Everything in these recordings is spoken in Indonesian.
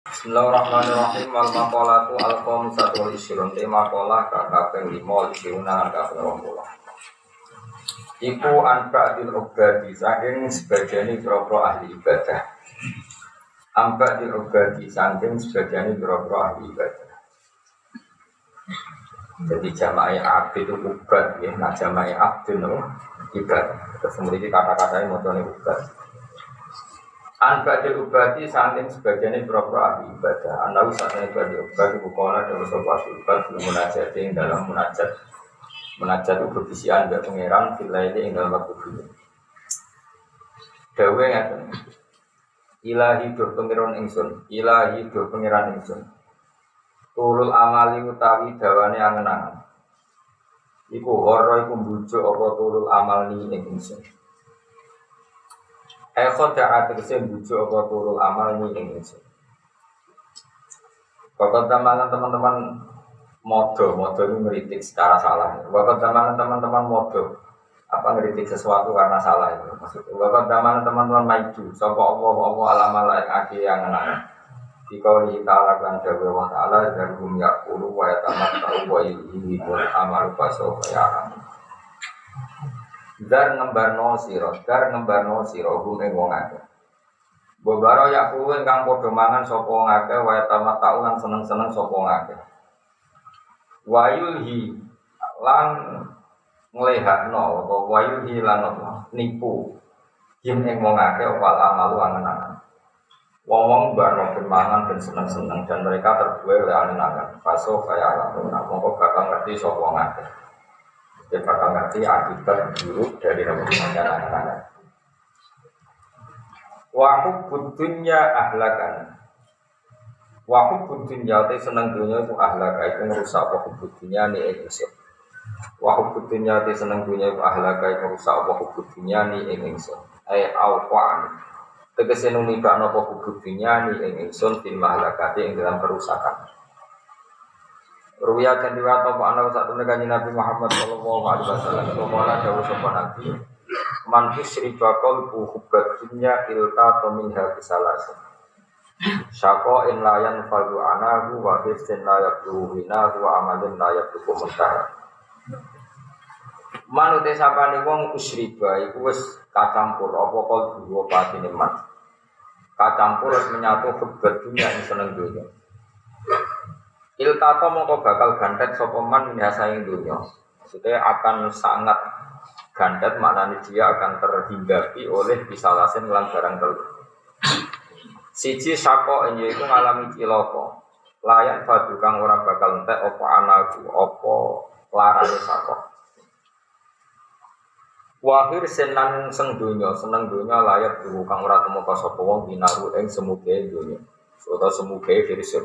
Bismillahirrahmanirrahim. Wal maqalatu al-qamsatu wal isyrun. Maqalah kaping 5 isyrun kaping 20. Iku anba'dil ubadi saking sebagian boro ahli ibadah. Anba'dil ubadi saking sebagian boro ahli ibadah. Jadi jama'i abid itu ubad ya, nah jama'i abdin itu ibadah. Terus kemudian kata-katanya modalnya ubad. Anba'dil ubadi saking sebagian boro ahli ibadah. Anda usahanya ibadi ubadi bukola dan sobat ubad munajat yang dalam munajat. Munajat itu berbisian dari pangeran filaili ing dalam waktu dulu. Dawe ngaten. Ilahi do pangeran ingsun, ilahi do pangeran ingsun. Tulul amali utawi dawane angen-angen. Iku horo iku mbujuk apa tulul amal ni ing ingsun. Khoda ategese mbujuk apa tulul amal ni ing ingsun. Bapak teman-teman modo itu ngeritik secara salah. Bapak teman-teman modo ngeritik sesuatu karena salah itu maksudnya. Bapak teman-teman maju sapa apa alamal yang enak. Dikauli ta'ala kan jawa wa ta'ala jarum yakulu wa yatamatta'u wa ilhi wa amalu fasofa ya'lam. Dar ngembarno sira hum ing wong akeh. Bobaro yakulu ingkang padha mangan sapa wong akeh wa yatamatta'u lan seneng-seneng sapa wong akeh. Wayulhi lan nglehakno apa wayulhi lan nipu yen ing wong akeh wal amalu angen-angen. Wong-wong barno bermangan dan seneng-seneng dan mereka terbuai oleh angen-angen. Faso kaya alam, mongko bakal ngerti sapa ngake. Dia bakal ngerti akibat buruk dari rebutan angen-angen. Wa hubbud dunya ahlakan. Wa hubbud dunya te seneng dunya iku ahlaka iku ngrusak apa hubbud dunya ni ing ingsun. Wa hubbud dunya te seneng dunya iku ahlaka iku ngrusak apa hubbud dunya ni ing ingsun. Ai awqan. Tegese numibakno apa hubudinya ni ing ingsun fil mahlakati ing dalam kerusakan. Ruwiya kan riwayat apa ana sak temene kanjeng Nabi Muhammad sallallahu alaihi wasallam kala dawuh sapa Nabi man isriba qalbu hubbatinya ilta minha bisalas. Syaqo in layan fadu anahu wa hifsin la yabdu hina wa amalin la yabdu muntah. Manute sapane wong usriba iku wis kacampur apa kalbu wa patine man. Kacampur wis menyatu hubbat dunya ing seneng dunya. Iltaqo mongko bakal gantet sapa man biasa ing dunya. Maksudnya akan sangat gantet maknanya dia akan terhinggapi oleh bisalasin lan barang telu. Siji sako yaiku ngalami cilaka. Layan fadu kang ora bakal entek apa anaku apa larane sako. Wahir senang seneng dunya layak dulu kang ora temeka sapa wong binaru ing semuge dunya. Utawa semuge virus.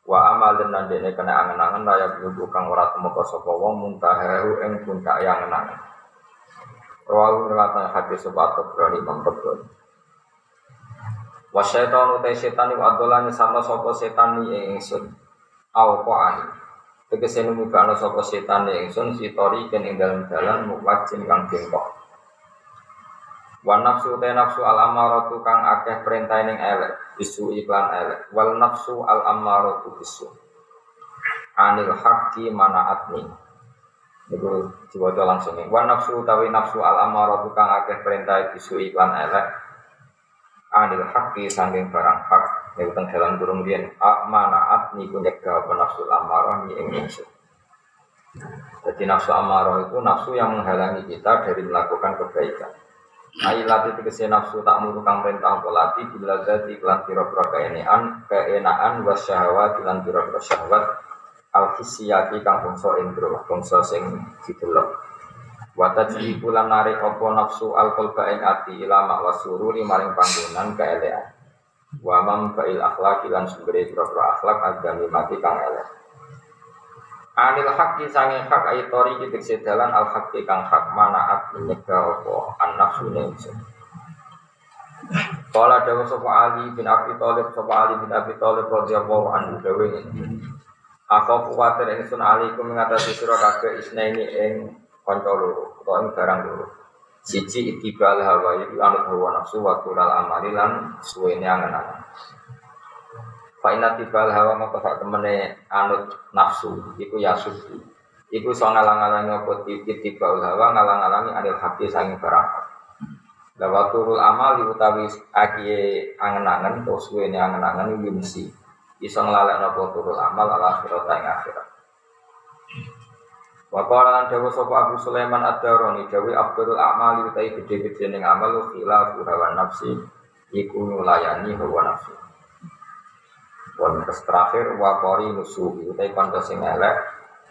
Wa amalin nandene kena angen-angen layak dulu kang ora temeka sapa wong muntaharu ing puncak yang angen-angen. Rawu riwayat hadis sebab berani mangkep. Wa syaitan uta setan iku adolane sama sapa setan ing ingsun. Au qani. Tegese numibakno sapa setan ingsun sitori ken ing dalem dalan muwajjin kang bengkok. Wa nafsu ta nafsu al amaratu kang akeh perintah ning elek, bisu iklan elek. Wal nafsu al amaratu bisu. Anil haqqi manaatni. Niku diwaca langsung. Wa nafsu utawi nafsu al amaratu kang akeh perintah bisu iklan elek. Anil haqqi saking barang hak. Nek teng dalam durung riyen manaat niku nyegah nafsu amarah ni ing ingsun. Jadi nafsu amarah itu nafsu yang menghalangi kita dari melakukan kebaikan. Ailati tegese nafsu tak muru kang perintah polati bila dadi iklan pira-pira keenaan wasyahawat lan pira-pira syahwat al-hisiyati kang bangsa indra, bangsa sing didelok. Wa tajri bulan narik apa nafsu al-qalba ing ati ilama wasururi maring panggonan keelekan. Wa mam fa'il akhlaqi lan sumbere pira-pira akhlak agami mati kang elek. Anil haqqi sange hak aitori kitik sedalan al haqqi kang hak manaat menyegah apa an-nafsu nafsu. Qala dawu sapa Ali bin Abi Thalib radhiyallahu anhu dawe ngene. Aku kuwatir ingsun alaikum ngatasi sira kabeh isnaini ing kanca loro utawa ing barang loro. Siji itibal hawa itu anut hawa nafsu wa tulal amali lan suwene angen-angen. Fa'inat tibal hawa maka sak temene anut nafsu iku yasub. Iku iso ngalang-alangi apa tibal hawa ngalang-alangi anil hati sange barang. La waturul amal utawi akie angen-angen utawa suwene angen-angen yumsi. Iso nglalekno apa turul amal ala akhirat ing akhirat. Wa qala lan dawu sapa Abu Sulaiman Ad-Darani dawu afdalul a'mali utawi gedhe-gedhe ning amal khilafu hawa nafsi iku nulayani hawa nafsi. Wan terakhir wa qari nusuhi utai kanca sing elek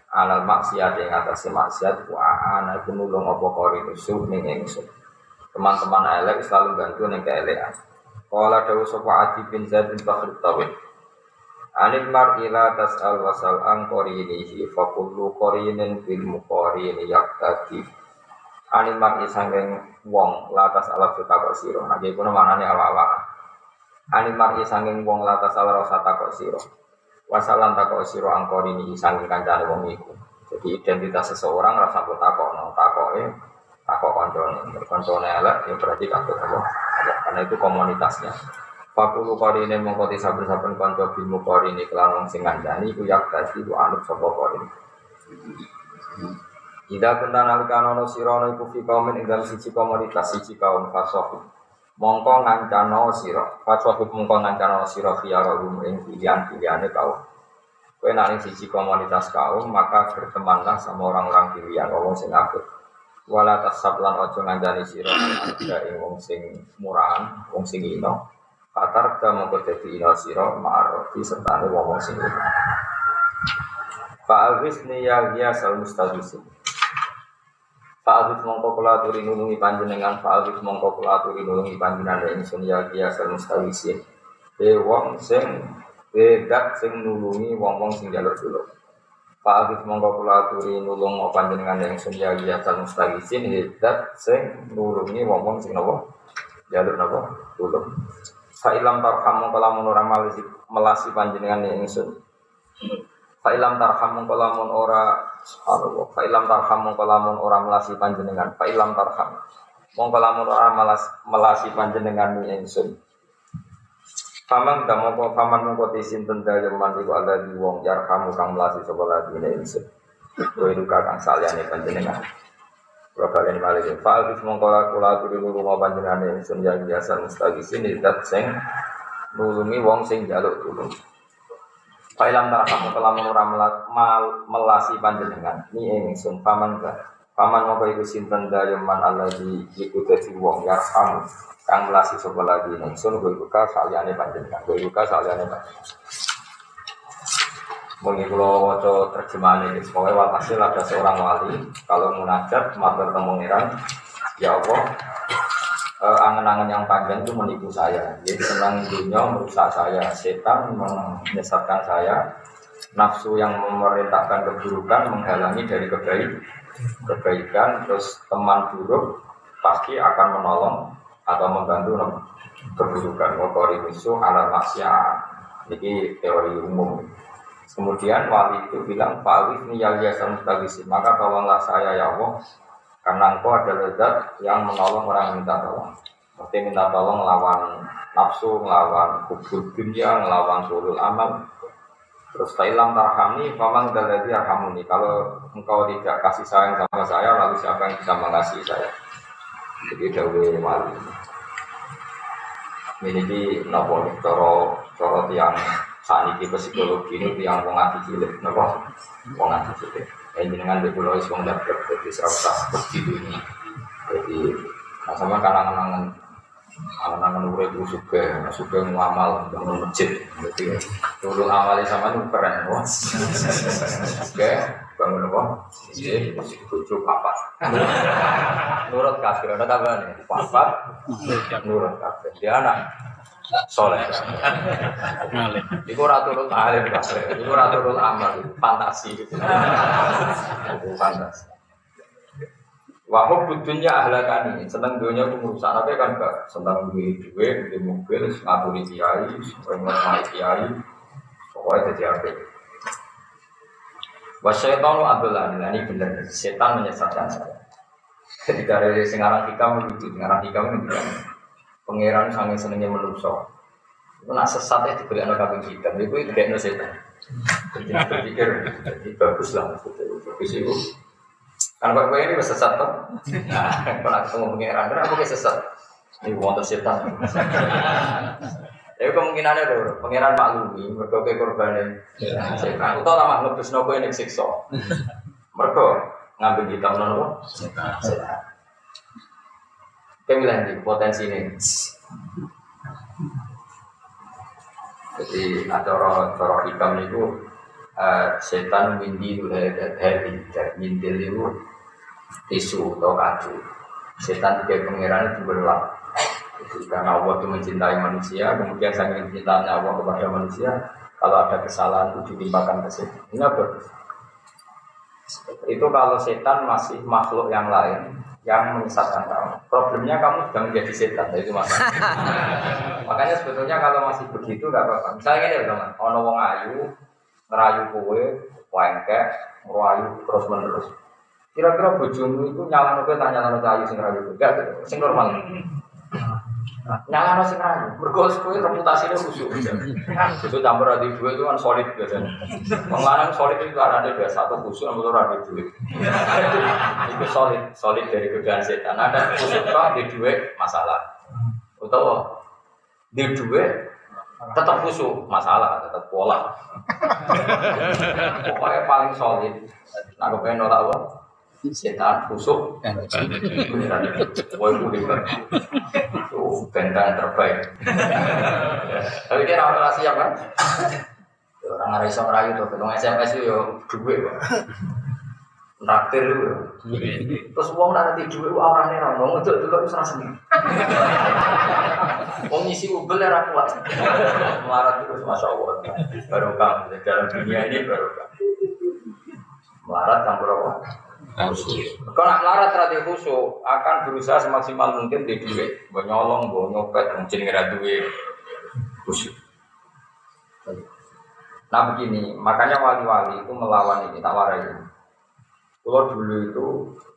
alal maksiat ing atase maksiat wa ana iku nulung apa qari nusuh ning ingsun. Teman-teman elek selalu bantu ning keelekan. Qala dawu sapa Adi bin Zaid bin Bakhr Tawil. Anil mar'i la tas'al wasal an qarinihi fa kullu qarinin bil muqarini yaqtadi. Anil mar'i sanging wong la tas'al takok sira. Nah iki kuwi manane awak-awak. Anil mar'i sanging wong la tas'al rasa takok sira. Wasalan takok sira angkor ini sanging kancane wong iku. Jadi identitas seseorang rasa mbok takokno, takoke takok kancane. Kancane elek ya berarti takok apa? Karena itu komunitasnya. Fakulu qarine mongko saben-saben kanca bimu qarine kelan wong sing ngandani iku yak dadi ku anut sapa qarine. Ida kendan alkanono sirana iku fi kaumen ing dalem siji komunitas siji kaum fasih. Mongko ngancano sira, fasih mongko ngancano sira khiyara ing pilihan-pilihane kaum. Kowe nek siji komunitas kaum maka bertemanlah sama orang-orang pilihan wong sing apik. Wala tasablan aja ngandani sira ada ing wong sing murahan, wong sing ino. Patar kamu kedati ina siro ma'arrofi serta ada wong sing ina. Fa'alwis niyal sal mustawisin. Fa'alwis mongko kula aturi nulungi panjenengan. Fa'alwis mongko kula aturi nulungi panjenengan. Insun ya sal mustawisin. Wong sing bedat sing nulungi wong-wong sing jalur dulu. Fa'alwis mongko kula aturi nulung panjenengan. Insun ya sal mustawisin. Bedat sing nulungi wong-wong sing nopo jalur nopo dulu. Fa'ilam tarhamu kalamun ora melasi panjenengan ing ingsun. Fa'ilam tarhamu kalamun ora subhanallah. Fa'ilam tarhamu kalamun ora melasi panjenengan. Fa'ilam tarham. Mongko lamun ora melasi panjenengan ing ingsun. Faman mongko tisinten dalem iku ada di wong yarhamu kang melasi sapa lagi ing ingsun. Kowe duka kang saliyane panjenengan. Wakalen balik fa'al bis mongko kula aturi rumah panjenengane ingsun yang biasa mustagisin idat sing nulungi wong sing njaluk tulung. Fa'ilam tarhamu kelamun ora melasi panjenengan ni ingsun paman mongko iku sinten dayeman alladzi iku dadi wong yarham kang melasi sapa lagi ingsun kuwi ka saliyane panjenengan kuwi ka saliyane panjenengan. Mungkin kalau waca terjemahan ini, pokoknya walhasil ada seorang wali kalau munajat matur temu pangeran, ya Allah, angen-angen yang panjang itu menipu saya. Jadi senang dunia merusak saya, setan menyesatkan saya, nafsu yang memerintahkan keburukan menghalangi dari kebaikan, terus teman buruk pasti akan menolong atau membantu keburukan. Wakori musuh ala maksiat. Ini teori umum. Kemudian wali itu bilang, Fa'alif niyal yasa mustagisin, maka tolonglah saya ya Allah, karena engkau adalah zat yang menolong orang minta tolong. Mesti minta tolong melawan nafsu, melawan hubul dunia, melawan sulul amal. Terus fa'ilam tarhamni, faman dalladhi arhamuni. Kalau engkau tidak kasih sayang sama saya, lalu siapa yang bisa mengasihi saya? Jadi dawe wali. Ini di nopo coro tiang saat ini psikologi ini yang wong ati cilik, napa? Wong ati cilik. Jenengan di pulau wis wong dapat jadi serasa begitu ini. Jadi sama kalangan urip suka ngamal bangun masjid. Jadi dulu awalnya sama itu keren, wah. Oke, bangun apa? Iya, tujuh papat. Nurut kafir, ada kabar nih? Papat, nurut kafir. Dia anak soleh. Iku raturul alim, iku raturul amal, fantasi. Itu fantasi. Wahub butuhnya ahlakani, senang dunia aku merusak, tapi kan gak senang duit, di mobil, ngaturi kiai, ngomong kiai, pokoknya jadi apa? Wasyaitan adalah ini benar, setan menyesatkan saya. Ketika dari Singarang Hikam itu, Singarang Hikam itu pangeran sangat senangnya menusuk. Nak sesat itu dibeli anak kambing hitam, itu kayak no setan. Jadi berpikir, jadi bagus lah, bagus itu. Kan bapak ini sesat toh. Nah, kalau ketemu pengiran, kenapa kayak sesat? Ini wonder setan. Tapi kemungkinannya tuh, pengiran maklumi, berbagai korbannya. Setan, utama lama ngebus nopo ini siksa. Mereka ngambil hitam nopo. Setan. Pemilihan di potensi ini. Jadi cara hikam itu setan mindil mindil itu tisu atau kacu. Setan tiga pengiran itu berlap. Itu karena Allah itu mencintai manusia, kemudian saking cintanya Allah kepada manusia, kalau ada kesalahan itu ditimpakan ke setan. Ini bagus. Itu kalau setan masih makhluk yang lain yang menyesatkan kamu. Problemnya kamu sudah menjadi setan, itu masalah. Makanya sebetulnya kalau masih begitu nggak apa-apa. Misalnya ini teman, ono wong ayu, ngerayu kowe, wengkek, ngerayu terus menerus. Kira-kira bojomu itu nyalano kowe tak nyalano ayu sing ngerayu kowe? Enggak, sing normal. Nyalano sing ngerayu, mergo kowe reputasine khusyuk. Itu campur adi dua itu kan solid biasanya. Pengelarang solid itu ada dua satu khusyuk, nomor adi dua. Itu solid dari godaan setan. Ada khusyuk di dua masalah. Utawa di dua tetap khusyuk masalah, tetap pola. Pokoknya paling solid. Nah, kepengen nolak apa? Setan khusyuk. Woi kuliah. Itu bentang terbaik. Tapi dia orang siap kan? Orang nggak bisa merayu tuh, ketemu SMS itu yo duit, naktir itu. Terus uang nanti duit orangnya ramong itu juga usaha sendiri. Uang isi ubel ya kuat. Melarat terus masya Allah. Barokah dalam dunia ini barokah. Melarat campur apa? Kalau nak melarat terhadap khusyuk akan berusaha semaksimal mungkin di duit, nyolong, nyopet, mungkin ngira duit khusyuk. Nah begini, makanya wali-wali itu melawan ini, tak warai. Kalau dulu itu,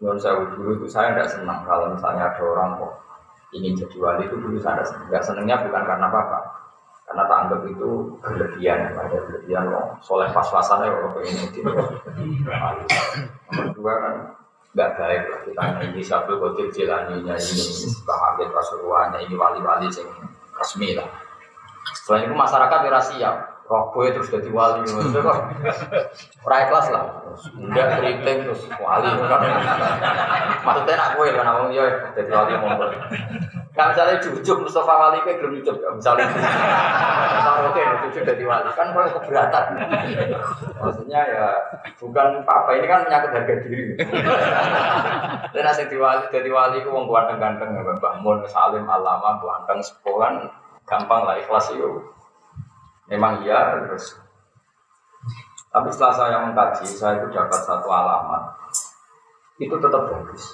menurut saya dulu itu saya tidak senang kalau misalnya ada orang kok ingin jadi wali itu dulu saya tidak senangnya bukan karena apa-apa, karena tak anggap itu berlebihan, ada berlebihan loh. Soleh pas-pasannya kalau pengen jadi wali. Nomor dua kan nggak baik lah kita ini Syabul Qadir Jilaninya ini Bahagia Rasulullah ini wali-wali yang resmi lah. Selain itu masyarakat tidak siap. Roboh terus jadi wali, maksudnya kok rakyat kelas lah, enggak keriting terus wali, maksudnya nak gue kan ngomong ya jadi wali mongol. Kalau misalnya jujur Mustafa wali kayak belum jujur, misalnya oke jujur jadi wali kan kalau keberatan, maksudnya ya bukan apa ini kan menyangkut harga diri. Dan asing jadi wali itu wong ganteng-ganteng, Mbah Mun, Salim, Alama, ganteng sekolah, gampang lah ikhlas itu. Memang iya terus. Tapi setelah saya mengkaji, saya itu dapat satu alamat. Itu tetap bagus.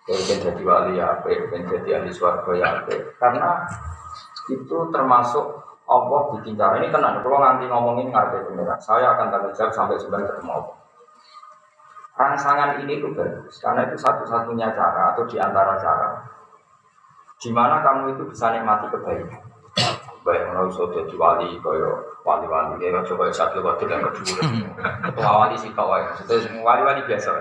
Pengen jadi wali ya, pengen jadi ahli swarga ya, karena itu termasuk Allah bikin cara ini tenang. Kalau nanti ngomongin ngarep beneran, saya akan tanggung jawab sampai sebentar ketemu Allah. Rangsangan ini itu bagus, karena itu satu-satunya cara atau diantara cara di mana kamu itu bisa nikmati kebaikan. Baik menurut saya jadi wali, kaya wali-wali, kaya coba satu waktu yang kedua, ketua wali sih kawai, maksudnya wali-wali biasa.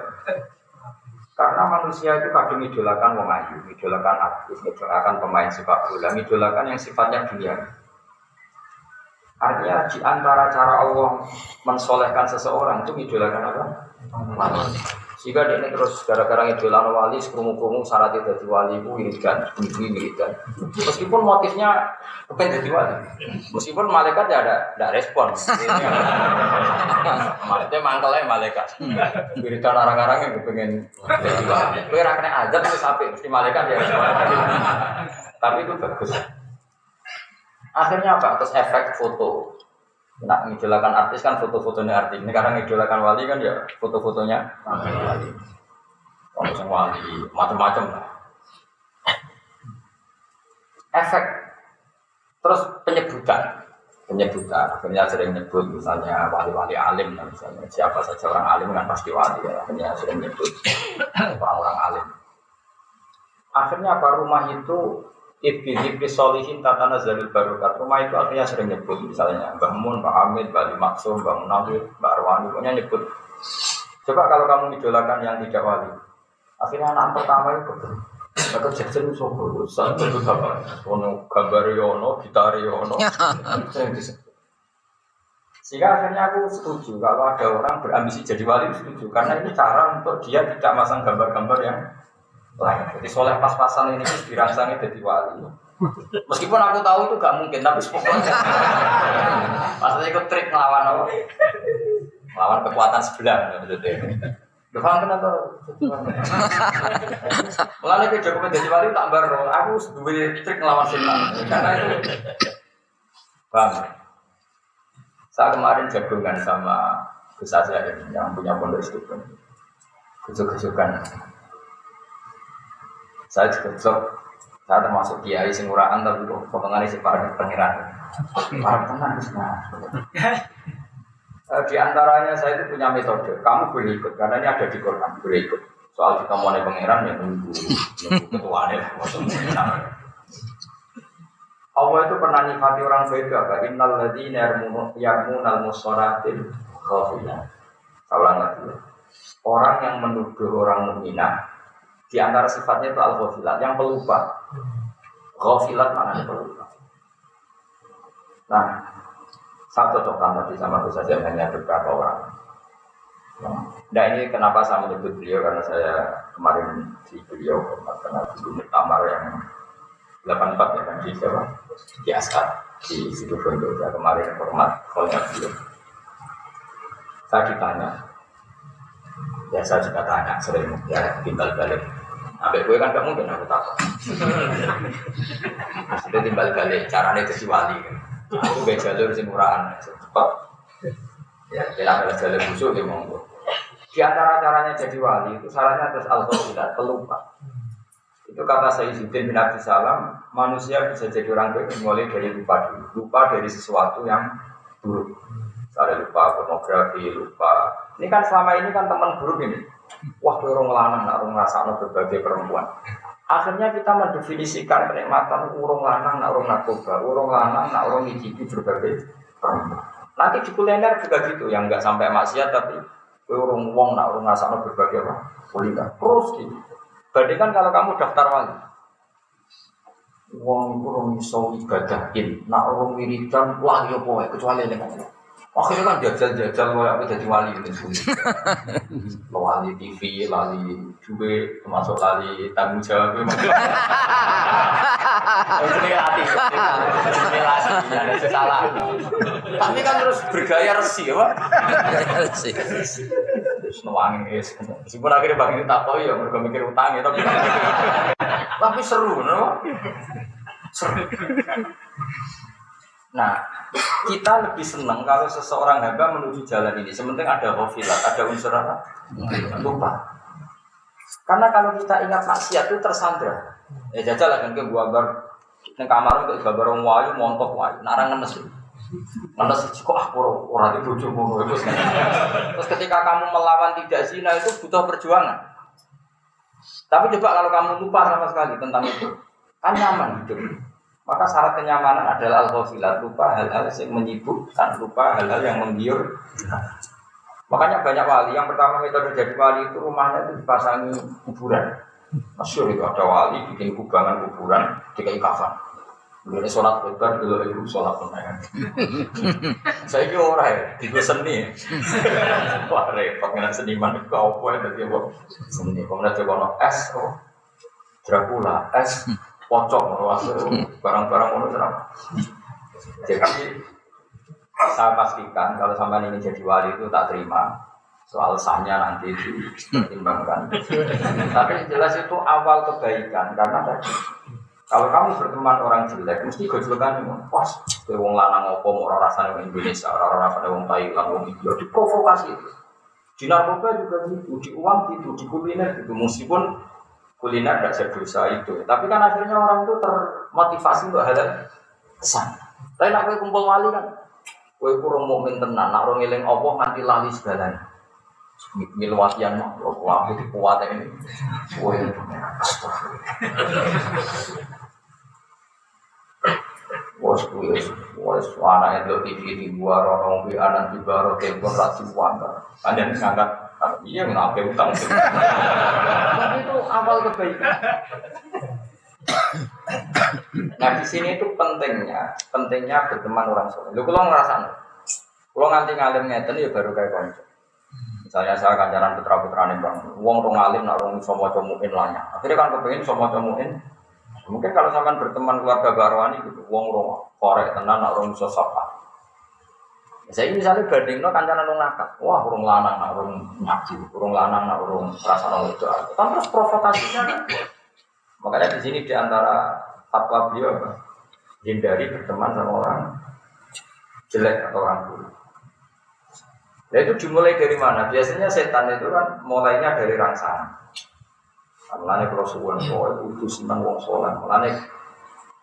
Karena manusia itu kadang idolakan wong ayu, idolakan artis, idolakan pemain sepak bola, idolakan yang sifatnya dunia. Artinya di antara cara Allah mensolehkan seseorang itu idolakan apa? Wali. Jika dia ini terus gara-gara idolakan wali, sekrungu-krungu syaratnya jadi wali itu wiridan, wiridan. Meskipun motifnya bukan jadi wali, meskipun malaikat ya ada respon. Maksudnya mangkelnya malaikat. Wiridan orang-orang yang pengen jadi wali. Kue rakyatnya azab itu sampai mesti malaikat ya. Tapi itu bagus. Akhirnya apa? Terus efek foto. Nak ngidolakan artis kan foto-fotonya artis. Ini karena ngidolakan wali kan ya foto-fotonya wali. Orang wali macam-macam lah. Efek. Terus penyebutan. Akhirnya sering nyebut misalnya wali-wali alim, misalnya siapa saja orang alim kan pasti wali ya. Akhirnya sering nyebut orang-orang alim. Akhirnya apa rumah itu Ibn Solihin Tatana Zalil Barokat. Rumah itu artinya sering nyebut misalnya Mbah Mun, Mbah Hamid, Mbah Ali Maksum, Mbah Munawir, Mbah Arwani, pokoknya nyebut. Coba kalau kamu idolakan yang tidak wali, akhirnya anak pertama itu atau Jackson sopo, satu apa? Ono gambar Yono, gitar Yono, sehingga akhirnya aku setuju kalau ada orang berambisi jadi wali setuju karena ini cara untuk dia tidak masang gambar-gambar yang lain. Jadi soleh pas-pasan ini dirangsangnya jadi wali. Meskipun aku tahu itu gak mungkin, tapi pokoknya maksudnya ikut trik melawan apa? Melawan kekuatan sebelah, maksudnya. Paham kenapa? Mulanya ke Jokowi jadi wali tak baru. Aku dua trik melawan setan. Karena itu, paham. Saya kemarin jagungan sama Gus Azhar yang punya pondok istiqomah. Gesuk-gesukan. Saya juga saya termasuk kiai sing uraan tapi kok potongane sing para pangeran. Para tenan wis di antaranya saya itu punya metode. Kamu boleh ikut karena ini ada di Quran, boleh ikut. Soal kita mau pangeran ya nunggu ketuane lah. Allah itu pernah nifati orang beda, kan? Innal ladzina yarmunal musharatil khafilah. Salah lagi. Orang yang menuduh orang mukminah di antara sifatnya itu al-ghafilat, yang pelupa. Ghafilat maknanya pelupa. Nah, saya cocokkan tadi sama Gus Azhar hanya beberapa orang. Nah ini kenapa saya menyebut beliau karena saya kemarin di beliau karena dulu muktamar yang 84 ya kan di Jawa di Askar di situ Bondo ya kemarin hormat kolnya beliau. Saya ditanya, ya saya juga tanya sering ya timbal balik. Sampai gue kan gak mungkin aku takut. Maksudnya timbal balik caranya jadi wali. Aku gak jalur sing murahan cepat. Ya kita ambil jalur busuk ya monggo. Di antara caranya jadi wali itu syaratnya terus al-ghafilat pelupa. Itu kata Sayyiduddin bin Abdus Salam, manusia bisa jadi orang baik mulai dari lupa dulu. Lupa dari sesuatu yang buruk. Misalnya lupa pornografi, lupa. Ini kan selama ini kan teman buruk ini. Wah, orang lanang, orang ngerasakno berbagai perempuan. Akhirnya kita mendefinisikan kenikmatan urung lanang, urung narkoba, urung lanang, urung ngicipi berbagai perempuan. Nanti di kuliner juga gitu, yang enggak sampai maksiat tapi urung wong, urung ngerasakno berbagai kuliner. Terus gitu. Bandingkan kalau kamu daftar wali, wong kurang iso ibadahin, nak orang wiridan, wah ya boy, kecuali ini kan. Akhirnya kan jajal-jajal kayak jadi wali itu sendiri. Wali TV, wali juga, termasuk wali tanggung jawab. Ini hati, ini ada salah. Tapi kan terus bergaya resi, apa? Resi. Nuangin es, meskipun akhirnya bagi ini tak tahu ya, mereka mikir utang ya, tapi seru, no? Seru. Nah, kita lebih senang kalau seseorang hamba menuju jalan ini. Sementing ada ghafilat, ada unsur apa? Lupa. Karena kalau kita ingat maksiat itu tersandra. Ya jajal lah kan ke gua gambar, neng kamar untuk gambar orang wayu, montok wayu, narang ngenes. Ngenes kok orang itu bojomu terus. Terus ketika kamu melawan tidak zina itu butuh perjuangan. Tapi coba kalau kamu lupa sama sekali tentang itu, kan nyaman hidup. Maka syarat kenyamanan adalah al-ghafilat, lupa hal-hal yang menyibukkan, lupa hal-hal yang menggiur. Makanya banyak wali, yang pertama metode jadi wali itu rumahnya itu dipasangi kuburan. Masyhur itu ada wali bikin kubangan kuburan dikai kafan. Ini sholat lebar, dulu ibu sholat penayan. Saya ini orang ya, tiga seni. Wah repot, dengan seniman itu apa ya, tadi apa? Seni, kemudian coba es, Dracula, es, pocong, barang-barang itu serap. Jadi, saya pastikan kalau sampai ini jadi wali itu tak terima. Soal sahnya nanti dipertimbangkan. Tapi jelas itu awal kebaikan, karena tadi. Kalau kamu berteman orang jelek, mesti gojlokan pas wong lanang apa orang rasanya wong Indonesia, orang rasanya wong Thailand, wong India, diprovokasi itu. Di narkoba juga gitu, di uang gitu, di kuliner gitu. Meskipun kuliner tidak sedosa itu, tapi kan akhirnya orang itu termotivasi untuk hal kesan. Tapi nak kowe kumpul wali kan, kowe kurang mukmin tenan, nak orang eling Allah nganti lali segalanya. Milwatian mah, wah itu kuat ini. Kowe wes anake delok TV di buarono wi anan di baro telepon ra diwantar. Panjen ngangkat iya ngake utang. Tapi itu awal kebaikan. Nah di sini itu pentingnya berteman orang soleh. Lu kalau ngerasa, kalau nganti ngalim ngeten ya baru kayak konco. Misalnya saya kancaran putra-putrane bang, wong rong alim nak rong somo comuin lanya. Akhirnya kan kepengen somo comuin. Mungkin kalau sampean berteman keluarga barwani gitu, wong rong korek tenan nak rong iso sapa. Saya misalnya bandingno kancaran rong nakal, wah rong lanang nak rong ngaji, rong lanang nak rong rasane itu. Kan terus provokasinya kan. Makanya di sini di antara fatwa beliau hindari berteman sama orang jelek atau orang buruk. Nah itu dimulai dari mana? Biasanya setan itu kan mulainya dari rangsangan. Mulanya kalau suwon itu senang wong soleh. Mulanya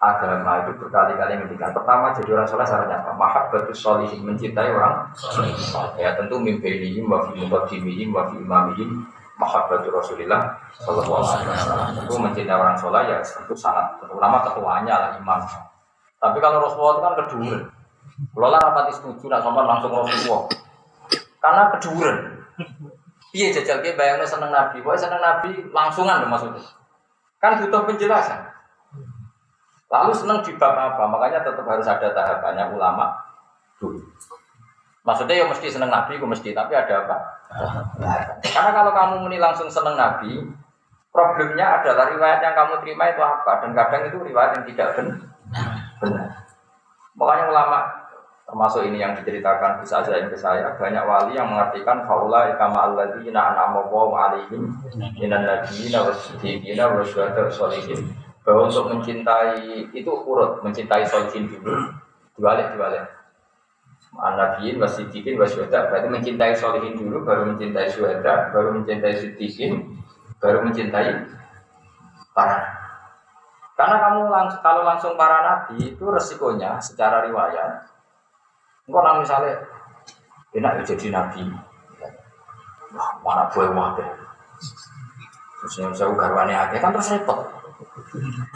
agama itu berkali-kali ngendikan. Pertama jadi orang soleh syaratnya apa? Mahabbatus sholihin, mencintai orang soleh. Ya tentu mimpiihim wa fi muqaddimihim wa fi imamihim mahabbatur Rasulillah sallallahu alaihi wasallam. Itu mencintai orang soleh ya tentu sangat terutama ketuanya lah imam. Tapi kalau Rasulullah itu kan keduren. Kalau lah rapati setuju nak sampean langsung Rasulullah. Karena keduren. Iya jajal ke bayangnya seneng Nabi. Wah seneng Nabi langsungan loh maksudnya. Kan butuh penjelasan. Lalu seneng di bab apa? Makanya tetap harus ada tahapannya ulama dulu. Maksudnya ya mesti seneng Nabi, aku mesti. Tapi ada apa? Karena kalau kamu muni langsung seneng Nabi, problemnya adalah riwayat yang kamu terima itu apa? Dan kadang itu riwayat yang tidak benar. Makanya ulama termasuk ini yang diceritakan bisa saja ke saya, banyak wali yang mengartikan faula ikama alladzina an'ama Allahu 'alaihim minan nabiyyin was-siddiqina wasyuhada'i sholihin. Bahwa untuk mencintai itu urut, mencintai sholihin dulu, dibalik. An-nabiyyin was-siddiqin wasyuhada, berarti mencintai sholihin dulu, baru mencintai syuhada, baru mencintai siddiqin, baru mencintai para. Karena kalau langsung para nabi itu resikonya secara riwayat. Engkau nang misalnya enak jadi nabi, wah mana boleh deh. Terus yang saya garwane akeh kan terus repot.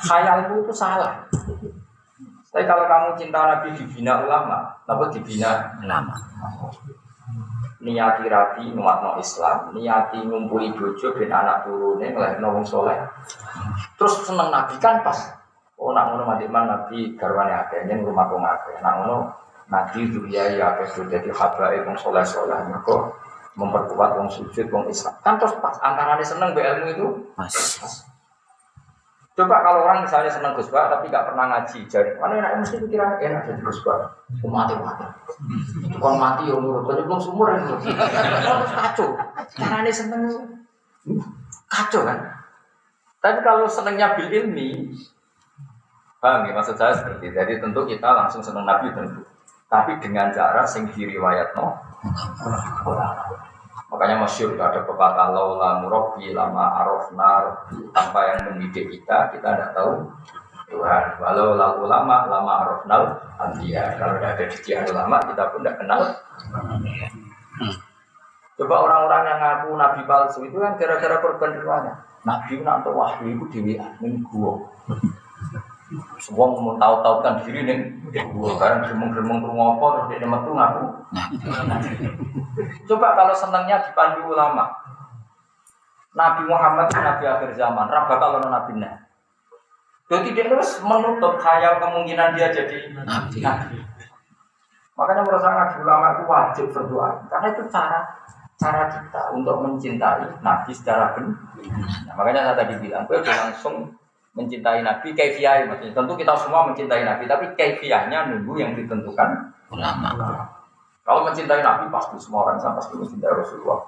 Khayalmu itu salah. Tapi kalau kamu cinta nabi dibina ulama, apa dibina ulama? Niati rapi nguatno Islam, niati ngumpuli bojo ben anak turune nglahirno wong saleh. Terus seneng nabi kan pas. Oh nak ngono mandiman nabi garwane akeh yen rumah wong akeh. Nak ngono nabi dunia ya apa sudah jadi habaib wong soleh mereka memperkuat wong sujud wong Islam kan terus pas antaranya seneng be ilmu itu mas. Coba kalau orang misalnya seneng Gus Ba tapi gak pernah ngaji jadi mana enak mesti pikiran enak jadi Gus Ba mati itu kan mati ya umur belum sumur itu terus kacau caranya seneng kacau kan. Tapi kalau senengnya bil ilmi paham ya maksud saya seperti jadi tentu kita langsung seneng Nabi tentu tapi dengan cara sing diriwayatno. Makanya masyhur ada pepatah laula murabbi lama arafna tanpa yang mendidik kita tidak tahu Tuhan. Walau ulama lama arafnal anbiya. Kalau tidak ada didikan ulama kita pun tidak kenal. Coba orang-orang yang ngaku nabi palsu itu kan gara-gara korban riwayat. Nabi nak untuk wahyu itu dhewean ning gua. Semua mau tahu-tahu kan diri nih, sekarang geremeng-geremeng rumah apa terus dia metu ngaku. Coba kalau senangnya dipandu ulama, Nabi Muhammad itu Nabi akhir zaman, raba kalau nabinya. Jadi dia terus menutup khayal kemungkinan dia jadi nabi. Makanya menurut saya ngaji ulama itu wajib berdoa, karena itu cara kita untuk mencintai Nabi secara benar. Nah, makanya saya tadi bilang, gue langsung mencintai Nabi, kaifiyah maksudnya. Tentu kita semua mencintai Nabi, tapi kaifiyahnya nunggu yang ditentukan ulama. Kalau mencintai Nabi pasti semua orang sama pasti mencintai Rasulullah.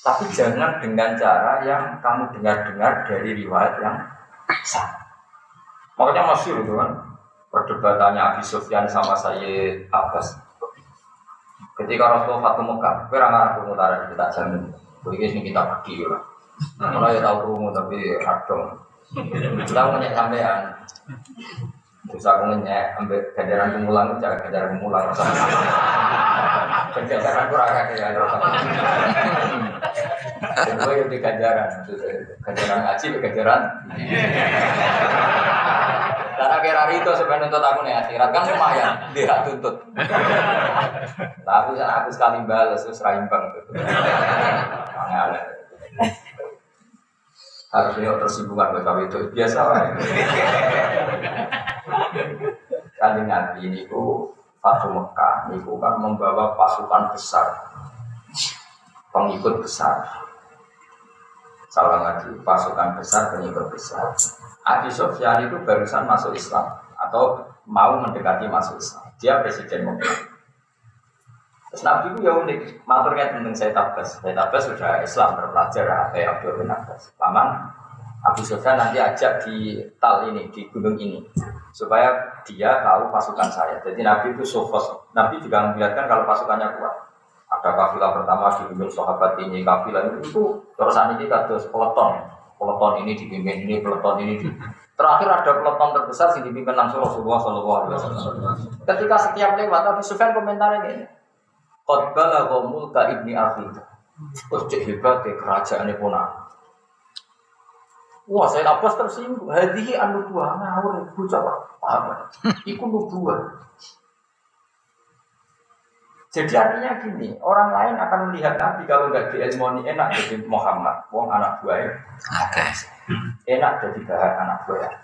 Tapi jangan dengan cara yang kamu dengar-dengar dari riwayat yang sah. Makanya masyhur itu kan perdebatannya Abi Sufyan sama Sayyid Abbas. Ketika Rasulullah Fatu Mekah, orang Arab Utara kita jamin, begini kita pergi lah. Kalau ya tahu rumu tapi radong. Kita mau nyek sampean, terus aku nyek ambil ganjaran kemulang, jangan ganjaran kemulang. Ganjaran kurang kayak ada. Kedua yang di ganjaran ngaji, ganjaran. Karena kira itu sebenarnya nuntut aku nih akhirat kan lumayan, dia tuntut. Tapi aku sekali balas terus raimbang gitu. Aneh-aneh. Harusnya tersinggungan bersama itu biasa lah. Kanjeng Nabi ini Fathu Mekah ini kan membawa pasukan besar, pengikut besar. Salah lagi pasukan besar, pengikut besar. Abi Sufyan itu barusan masuk Islam atau mau mendekati masuk Islam. Dia presiden Mekah. Terus Nabi itu ya unik, maturnya tentang Sayyid Abbas. Sayyid Abbas sudah Islam terpelajar kayak Abdul bin Abbas. Paman Abu Sufyan nanti ajak di Tal ini, di gunung ini, supaya dia tahu pasukan saya. Jadi Nabi itu sofos. Nabi juga memperlihatkan kalau pasukannya kuat. Ada kafilah pertama dipimpin sahabat ini, kafilah itu terus ini kados peleton. Peleton ini dipimpin ini, peleton ini terakhir ada peleton terbesar yang dipimpin langsung Rasulullah SAW. Ketika setiap lewat Abu Sufyan komentar ini, qad balagha mulka ibni akhi. Terus cek hebat ke kerajaan Ponak. Wah, saya Abbas tersinggung. Hadihi an-nubuwah ngawur bocah apa? Iku nubuwah. Jadi artinya gini, orang lain akan melihat Nabi kalau nggak diilmoni enak jadi Muhammad, wong anak buah. Enak jadi bahan anak buah.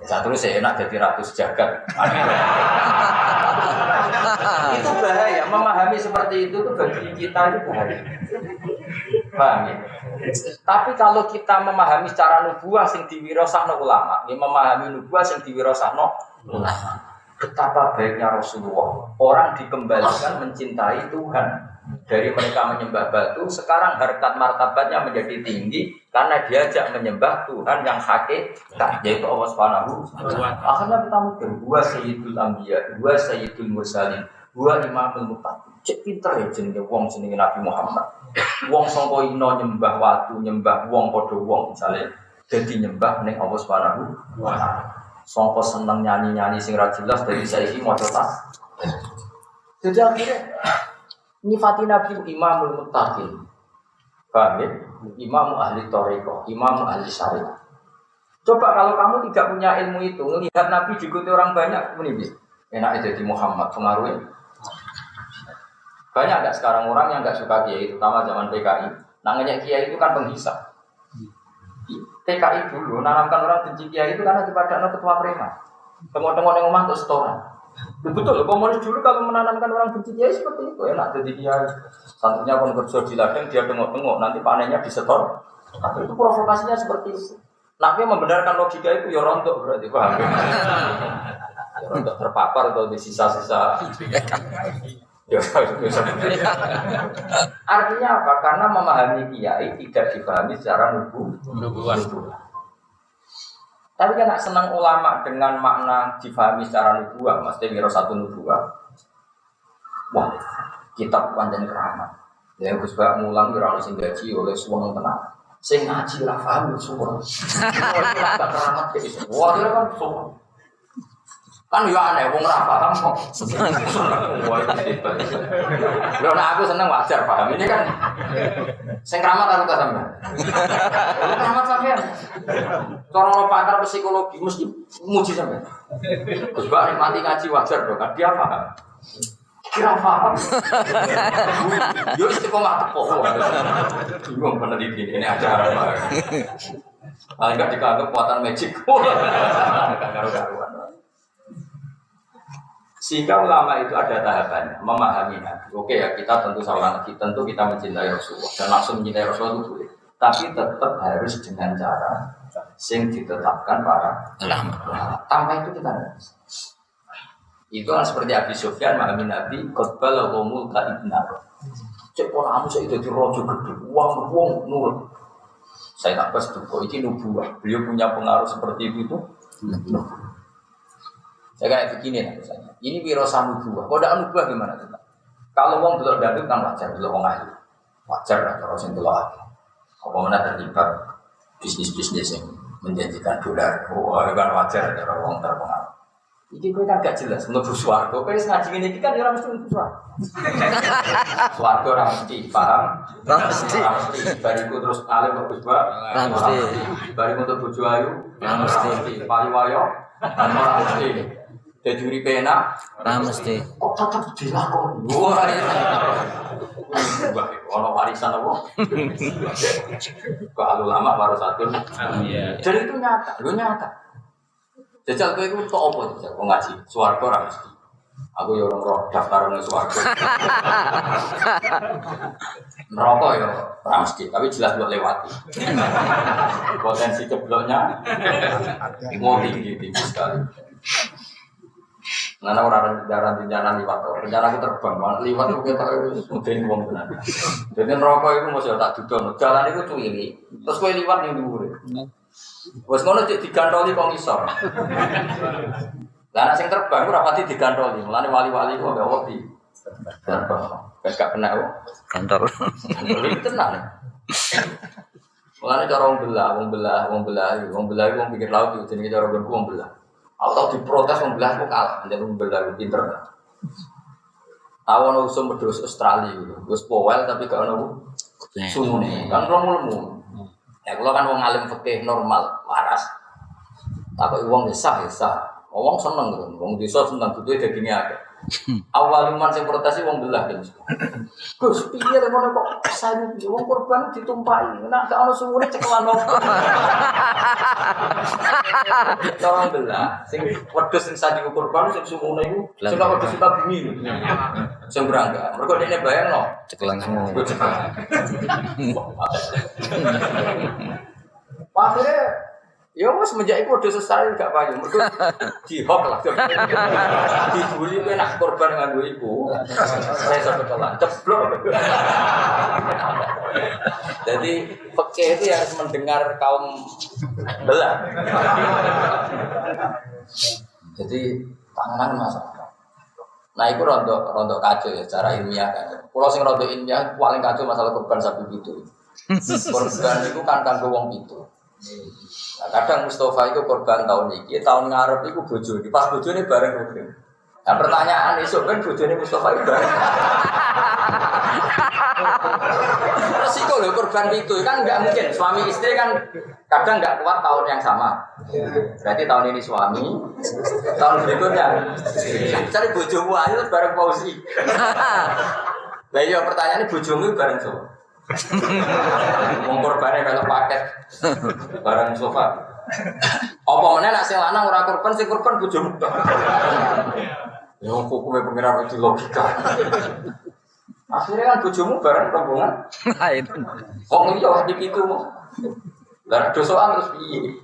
Saat terus saya enak jadi ratu sejagat. Itu bahaya. Memahami seperti itu tuh bagi kita itu bahaya. Paham ya? Tapi kalau kita memahami secara nubuah sing diwirasakno ulama, ini memahami nubuah sing diwirasakno ulama. Betapa baiknya Rasulullah. Orang dikembalikan mencintai Tuhan. Dari mereka menyembah batu, sekarang harkat martabatnya menjadi tinggi karena diajak menyembah Tuhan yang hakikat, yaitu Allah Subhanahu wa Ta'ala. Akhirnya kita mikir, dua sayyidul anbiya, dua sayyidul mursalin, dua imamul muttaqin. Cek pinter ya jenenge wong jenenge Nabi Muhammad. Wong sangka ino nyembah watu, nyembah wong padha wong misale dadi nyembah ning Allah Subhanahu wa Ta'ala. Sangka seneng nyanyi-nyanyi sing ra jelas dari saiki maca tas. Jadi akhirnya nyifati Nabi imamul muttaqin. Paham ya? Imam ahli thariqah, imam ahli syariah. Coba kalau kamu tidak punya ilmu itu, melihat Nabi diikuti orang banyak, ini enak jadi Muhammad pengaruhnya. Banyak enggak sekarang orang yang enggak suka kiai, terutama zaman PKI. Namanya kiai itu kan penghisap. PKI dulu nanamkan orang benci kiai itu karena dipadakno ketua preman. Tengok-tengok yang omah untuk setoran. Betul, komunis dulu kalau menanamkan orang benci kiai seperti itu enak jadi kiai. Santrinya pun kerja di ladang, dia tengok-tengok nanti panennya disetor. Nah, itu provokasinya seperti itu. Nabi membenarkan logika itu ya rontok berarti paham. Ya rontok terpapar atau di sisa-sisa. Ya, artinya apa? Karena memahami kiai tidak dipahami secara nubuwah. Tapi kan senang ulama dengan makna difahami secara nubuwah, mesti kira satu nubuwah. Wah, kitab panjang keramat. Ya Gus Bak mulang kira sing gaji oleh suwung tenang. Sing ngaji ra paham suwung. Ora keramat ke iso. Wah, kira kan suwung. Kan yo aneh wong ora paham kok. Wah, itu hebat. Lho nek aku seneng wajar paham. Ini kan sing keramat aku ta sampean. Keramat sampean. Cara lo pakar psikologi mesti muji sampean. Terus bak mati ngaji wajar dong kan dia paham. Kira paham. Yo istiqomah tepo. Bingung peneliti ini acara apa. Ah enggak dianggap kekuatan magic. Enggak karu-karuan. Sehingga ulama itu ada tahapannya, memahami Nabi. Oke ya, kita tentu salah lagi, tentu kita mencintai Rasulullah dan langsung mencintai Rasulullah itu boleh. Tapi tetap harus dengan cara sing ditetapkan para ulama. Tanpa itu kita tidak bisa. Itu kan seperti Abi Sufyan memahami Nabi, qadbal qomul kaibna. Cek orang itu jadi rojo gede, uang nurut. Saya tak pas tuh, ini nubuah. Beliau punya pengaruh seperti itu. Ya kayak begini lah misalnya. Ini wirasa nubuwah. Kok ada nubuwah gimana tuh? Kalau wong delok dandut kan wajar, delok wong ahli. Wajar lah kalau sing delok ahli. Apa mana terlibat bisnis-bisnis yang menjanjikan dolar. Oh, kan wajar kalau wong terpengaruh. Iki kowe kan gak jelas mlebu swarga. Kowe wis ngaji ngene iki kan ora mesti mlebu swarga. Swarga ora mesti paham. Ora mesti. Bariku terus alim bagus ba. Ora mesti. Bariku untuk bojo ayu. Ora mesti. Payu wayo. Ora mesti. Dadi uripe enak, Ora mesti. kok tetep dilakoni. Wah, ono warisan apa? Kalau lama baru satu. Iya. Jadi itu nyata, lu nyata. Jajal kowe iku tok apa jajal kok ngaji? Swarga ora mesti. Aku ya orang roh daftar nang swarga. Neraka ya ora mesti, tapi jelas buat lewati. Potensi cebloknya mau tinggi sekali. Nana orang rencana liwat, rencana aku terbang, liwat itu kita mungkin uang benar. Jadi neraka itu masih tak duduk, jalan itu cuili, terus kau liwat yang dulu. Bos ngono cek digantoli kok ngisor. Lah nek sing terbang ora pati digantoli, mulane wali-wali ku ambek wedi. Terbang. Gak kena kok. Kantor. Ini tenang. Mulane cara wong belah wong pikir laut itu jenenge cara wong belah. Atau diprotes wong belah kok kalah, jenenge wong belah pinter. Tawon usum wedhus Australia gitu. Wis powel tapi gak ono sumune. Kan romulmu. Ya kalau kan wong alim fikih normal, waras. Takok wong desa. Wong seneng gitu. Wong desa seneng duwe dagingnya akeh. Awaliman sing protes wong belah kan. Gus, piye lek ngono kok saya wong korban ditumpahi. Nek gak ono sumune cekelan opo. Orang belah sing wedhus sing sadi korban sing sumune iku sing wedhus kita bumi. Sing berangga. Mergo dekne bayangno Cekelan semua. Akhirnya, ya mas semenjak itu udah selesai gak payu, mereka dihok lah, dibully kan nak korban dengan gue ibu, saya satu kelan, ceblok. Jadi peke itu yang harus mendengar kaum belah. Jadi tangan masalah. Nah itu rontok kacau ya, secara ilmiah kan. Kalau sing rontok ilmiah paling kacau masalah korban sapi itu. Korban itu kan kanggo wong itu. Nah, kadang Mustafa itu korban tahun ini, tahun ngarep itu bojo, pas bojo ini bareng mungkin. Nah pertanyaan esok kan bojo ini Mustafa itu bareng. Resiko loh korban itu kan nggak mungkin, suami istri kan kadang nggak kuat tahun yang sama. Berarti tahun ini suami, tahun berikutnya cari bojomu ayo bareng Fauzi. Nah iya pertanyaannya bojomu bareng siapa? Mengkorbannya kalau paket barang sofa. Apa mana nak sing lanang ora korban sing korban bojomu. Ya hukumnya pengiran itu logika. Akhirnya kan bojomu barang rombongan. Lain. Kok iya di pitu mu. Lah dosoan terus piye?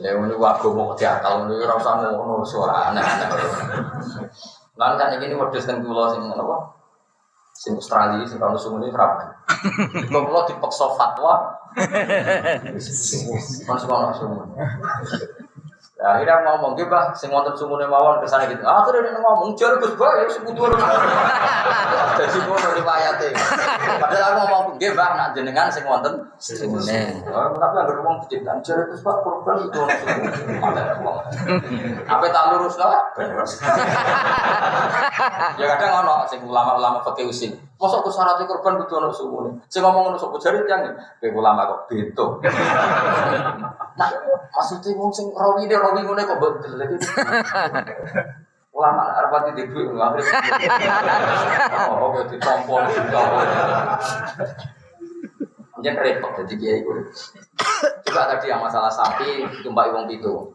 Ya ngono wae mau diakal ngono ora usah ngono suara aneh-aneh. Lan kan iki wedhus teng kula sing napa? Sing Australia sing kalau sumune rapi. Kalau dipaksa fatwa, masuk ono sumune. Ya akhirnya ngomong gitu bah, sing wonten sumune mawon kesana gitu. Ah terus dia ngomong jar Gus Bah ya sekutu. Jadi ngono riwayate. Padahal aku ngomong nggih bah nak jenengan sing wonten sumune. Tapi anggere wong diciptaan jar Gus Bah korban itu ono sumune. Apa tak lurus lah? Ya kadang ono sing ulama-ulama fikih usil. Mosok ku syarat korban kudu ono sumune. Sing ngomong ngono sapa jare tiyang kowe ulama kok beto. Nah, maksudnya wong sing rawi ngene kok betul lagi. Ulama arep di duit nggak oh kok ditompol juga. Jangan repot jadi kiai kuwi. Coba tadi yang masalah sapi ditumpaki wong pitu.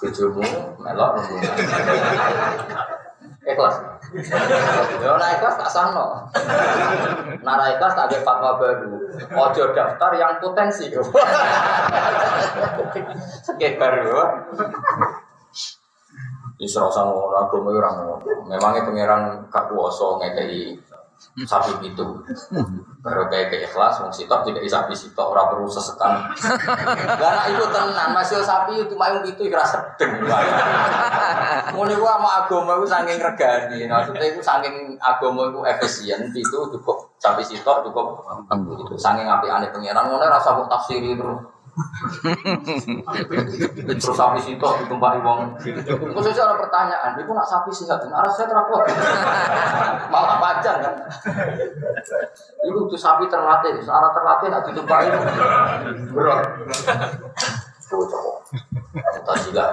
Bojomu melok rombongan. Ikhlas. Ya ora ikhlas tak sahno. Nara ikhlas tak ada fatwa baru. Ojo daftar yang potensi. Sekebar yo. Isra sang ora agama ora ngono. Memangnya pangeran gak kuwasa ngekeki sapi itu. Baru kayak ikhlas wong sitok tidak sapi sitok ora perlu sesekan. Lah itu tenan masih sapi itu mayung itu ora sedeng. Ngono iku ama agama iku saking regani. Maksudnya iku saking agama iku efisien itu cukup sapi sitok cukup itu saking apikane pangeran ngono ora usah tafsiri terus. Terus sapi sitok ditumpaki wong. Engko sesuk ana pertanyaan, iku nak sapi sehat, arep sehat ora kuat. Malah pajan kan. Iku tuh sapi terlatih, secara terlatih nak ditumpaki berat. Mu'tazilah.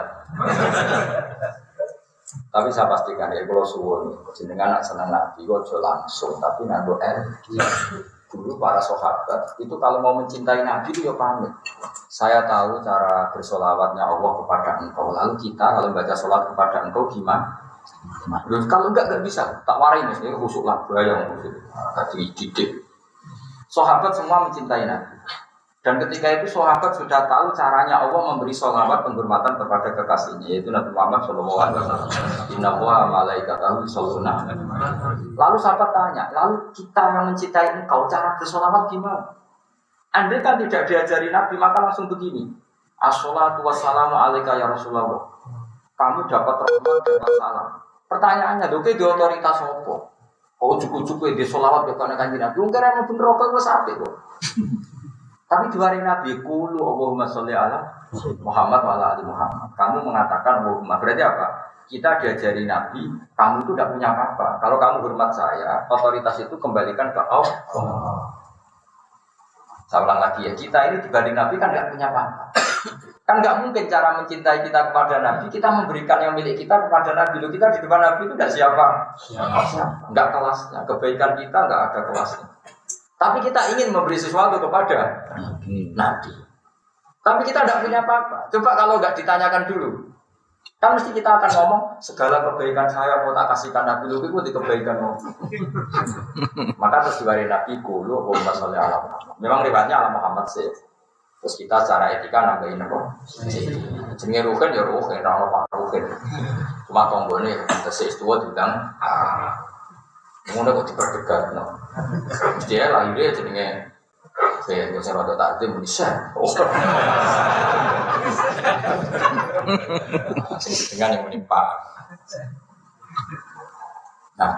Tapi saya pastikan ya kalau suwun jenengan nak senang Nabi kok aja langsung tapi nganggo energi. Dulu para sahabat itu kalau mau mencintai Nabi itu ya pamit. Saya tahu cara bersolawatnya Allah kepada engkau. Lalu kita kalau baca sholat kepada engkau gimana? Kalau enggak bisa. Tak warai misalnya khusuk lah bayang khusuk. Tadi didik. Sahabat semua mencintai Nabi. Dan ketika itu sahabat sudah tahu caranya Allah memberi sholawat penghormatan kepada kekasihnya yaitu Nabi Muhammad SAW. Inna wa malaikatahu yusholluna. Lalu sahabat tanya, lalu kita yang mencintai engkau cara bersholawat gimana? Andai kan tidak diajari Nabi maka langsung begini. Assalatu wassalamu alaika ya Rasulullah. Kamu dapat rahmat dan salam. Pertanyaannya, oke di otoritas apa? Oh cukup-cukup di sholawat ya karena kanjeng Nabi. Mungkin yang bener rokok itu sampai kok. Tapi dua hari Nabi, kulu Allahumma sholli ala Muhammad wa ala ali Muhammad. Kamu mengatakan Allahumma, berarti apa? Kita diajari Nabi, kamu itu tidak punya apa-apa. Kalau kamu hormat saya, otoritas itu kembalikan ke Allah. Saya ulang lagi ya, kita ini dibanding Nabi kan tidak punya apa-apa. Kan nggak mungkin cara mencintai kita kepada Nabi, kita memberikan yang milik kita kepada Nabi. Loh, kita di depan Nabi itu tidak siapa? Nggak kelasnya. Kebaikan kita nggak ada kelasnya. Tapi kita ingin memberi sesuatu kepada Nabi. Tapi kita tidak punya apa-apa. Coba kalau nggak ditanyakan dulu, kan mesti kita akan ngomong segala kebaikan saya mau tak kasihkan Nabi lu itu kebaikan mau. Maka terus diwari Nabi kulu Allahumma sholli ala Muhammad. Memang riwayatnya ala Muhammad sih. Terus kita secara etika nambahin apa? Jenenge ruhin ya ruhin, ora ono ruhin. Cuma tonggone tesis tuwa diundang. Ngono kok diperdegat no. Dia lahirnya jenenge saya rada tak ati bisa. Dengan yang menimpa. Nah,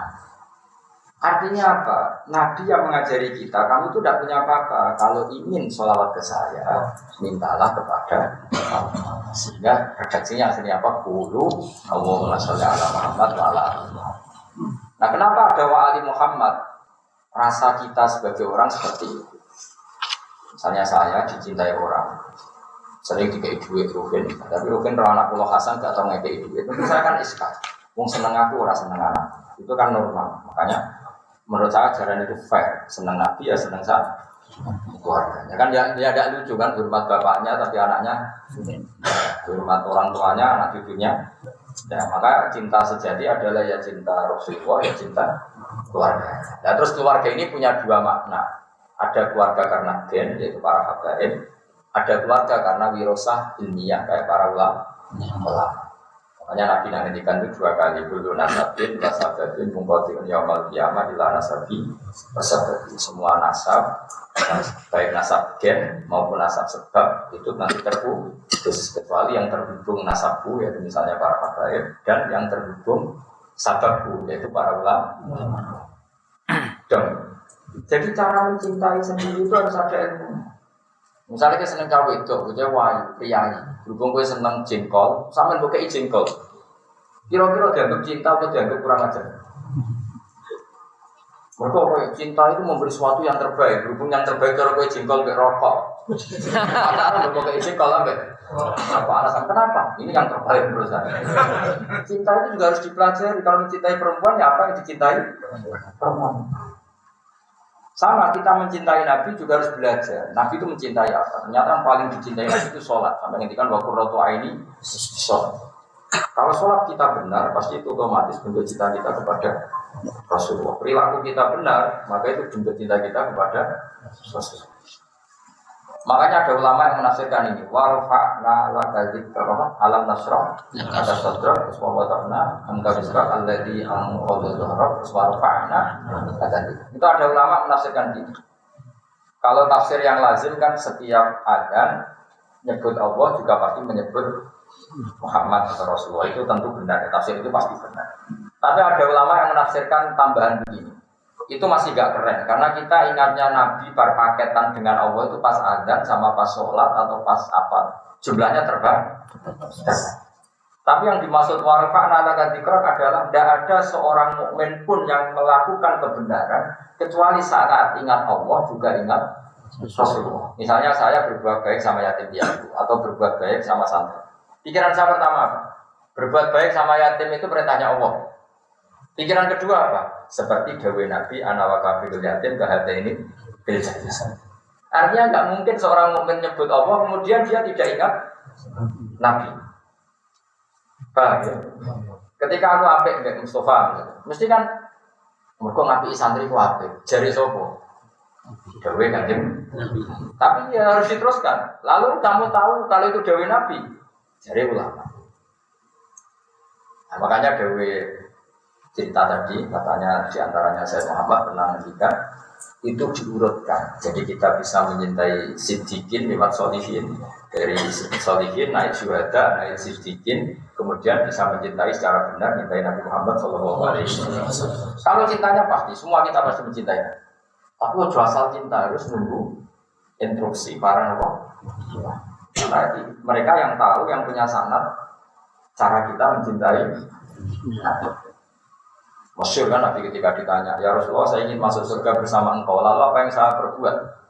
artinya apa? Nabi yang mengajari kita, kamu itu tidak punya apa-apa. Kalau ingin sholawat ke saya, mintalah kepada Allah. Sehingga redaksinya akhirnya apa? Qulu Allahumma sholli ala Muhammad wa ala ali Muhammad. Nah, kenapa ada wa ali Muhammad? Rasa kita sebagai orang seperti itu. Misalnya saya dicintai orang, sering dikei duit Ruhin, tapi Ruhin roh anak pulau Hasan gak tau ngekei duit. Itu saya kan iskak. Wong seneng aku, ora seneng anak. Itu kan normal. Makanya menurut saya ajaran itu fair. Seneng Nabi ya seneng saya keluarganya. Kan ya ada lucu kan, hormat bapaknya tapi anaknya hormat orang tuanya, anak cucunya. Ya, maka cinta sejati adalah ya cinta Rasulullah, ya cinta keluarga. Nah, terus keluarga ini punya dua makna. Ada keluarga karena gen, yaitu para habaib. Ada keluarga karena wirosah ilmiah, kayak para ulama. Makanya Nabi nantikan itu dua kali. Dulu nasabin, nasabin, mungkotin yaumal qiyamah ila nasabi, nasabin. Semua nasab, baik nasab gen maupun nasab sebab, itu nanti terputus. Kecuali yang terhubung nasabku, yaitu misalnya para habaib. Dan yang terhubung sababku, yaitu para ulama. Jadi cara mencintai sendiri itu harus ada ilmu. Misalnya kita seneng cawe itu, kita wayu, priayi. Berhubung kita seneng jengkol, sampai buka jengkol. Kira-kira dianggap cinta atau dianggap kurang ajar? Mereka cinta itu memberi sesuatu yang terbaik. Berhubung yang terbaik kalau kita jengkol ke rokok. Karena buka jengkol apa? Apa alasan kenapa? Ini yang terbaik menurut saya. Cinta itu juga harus dipelajari. Kalau mencintai perempuan, ya apa yang dicintai perempuan? Sama kita mencintai Nabi juga harus belajar. Nabi itu mencintai apa? Ternyata yang paling dicintai Nabi itu sholat. Sampai ngendikan wa qurratu aini sholat. Kalau sholat kita benar, pasti itu otomatis bentuk cinta kita kepada Rasulullah. Perilaku kita benar, maka itu bentuk cinta kita kepada Rasulullah. Makanya ada ulama yang menafsirkan ini. Warfa'na laka dzikra alam nasrah ada sadra wa ta'na angka bisra alladzi amqadha dhahra warfa'na laka dzikra. Itu ada ulama menafsirkan ini. Kalau tafsir yang lazim kan setiap adzan nyebut Allah juga pasti menyebut Muhammad atau Rasulullah, itu tentu benar. Tafsir itu pasti benar. Tapi ada ulama yang menafsirkan tambahan begini. Itu masih gak keren, karena kita ingatnya Nabi berpaketan dengan Allah itu pas adzan sama pas sholat atau pas apa, jumlahnya terbang. Tapi yang dimaksud warfa'na laka dzikrak adalah tidak ada seorang mukmin pun yang melakukan kebenaran kecuali saat ingat Allah juga ingat Rasulullah. Misalnya saya berbuat baik sama yatim piatu atau berbuat baik sama santri. Pikiran saya pertama apa? Berbuat baik sama yatim itu perintahnya Allah. Pikiran kedua apa? Seperti dawuh Nabi ana wa kafirul yatim kahate ini bil jannah. Artinya nggak mungkin seorang mukmin nyebut Allah kemudian dia tidak ingat Nabi. Paham ya? Ketika aku apik mbek Mustafa, mesti kan mergo ngapiki santri ku apik. Jari sapa? Dawuh Kanjeng Nabi. Tapi ya harus diteruskan. Lalu kamu tahu kalau itu dawuh Nabi? Jari ulama. Nah, makanya dawuh cinta tadi katanya diantaranya saya Muhammad pernah ngendikan itu diurutkan. Jadi kita bisa mencintai siddiqin lewat sholihin. Dari sholihin naik syuhada, naik siddiqin, kemudian bisa mencintai secara benar mencintai Nabi Muhammad SAW. Kalau cintanya pasti, semua kita pasti mencintai. Tapi kalau asal cinta harus nunggu instruksi para nabi. Karena mereka yang tahu, yang punya sanad cara kita mencintai. Masyhur kan Nabi ketika ditanya, ya Rasulullah saya ingin masuk surga bersama engkau, lalu apa yang saya perbuat?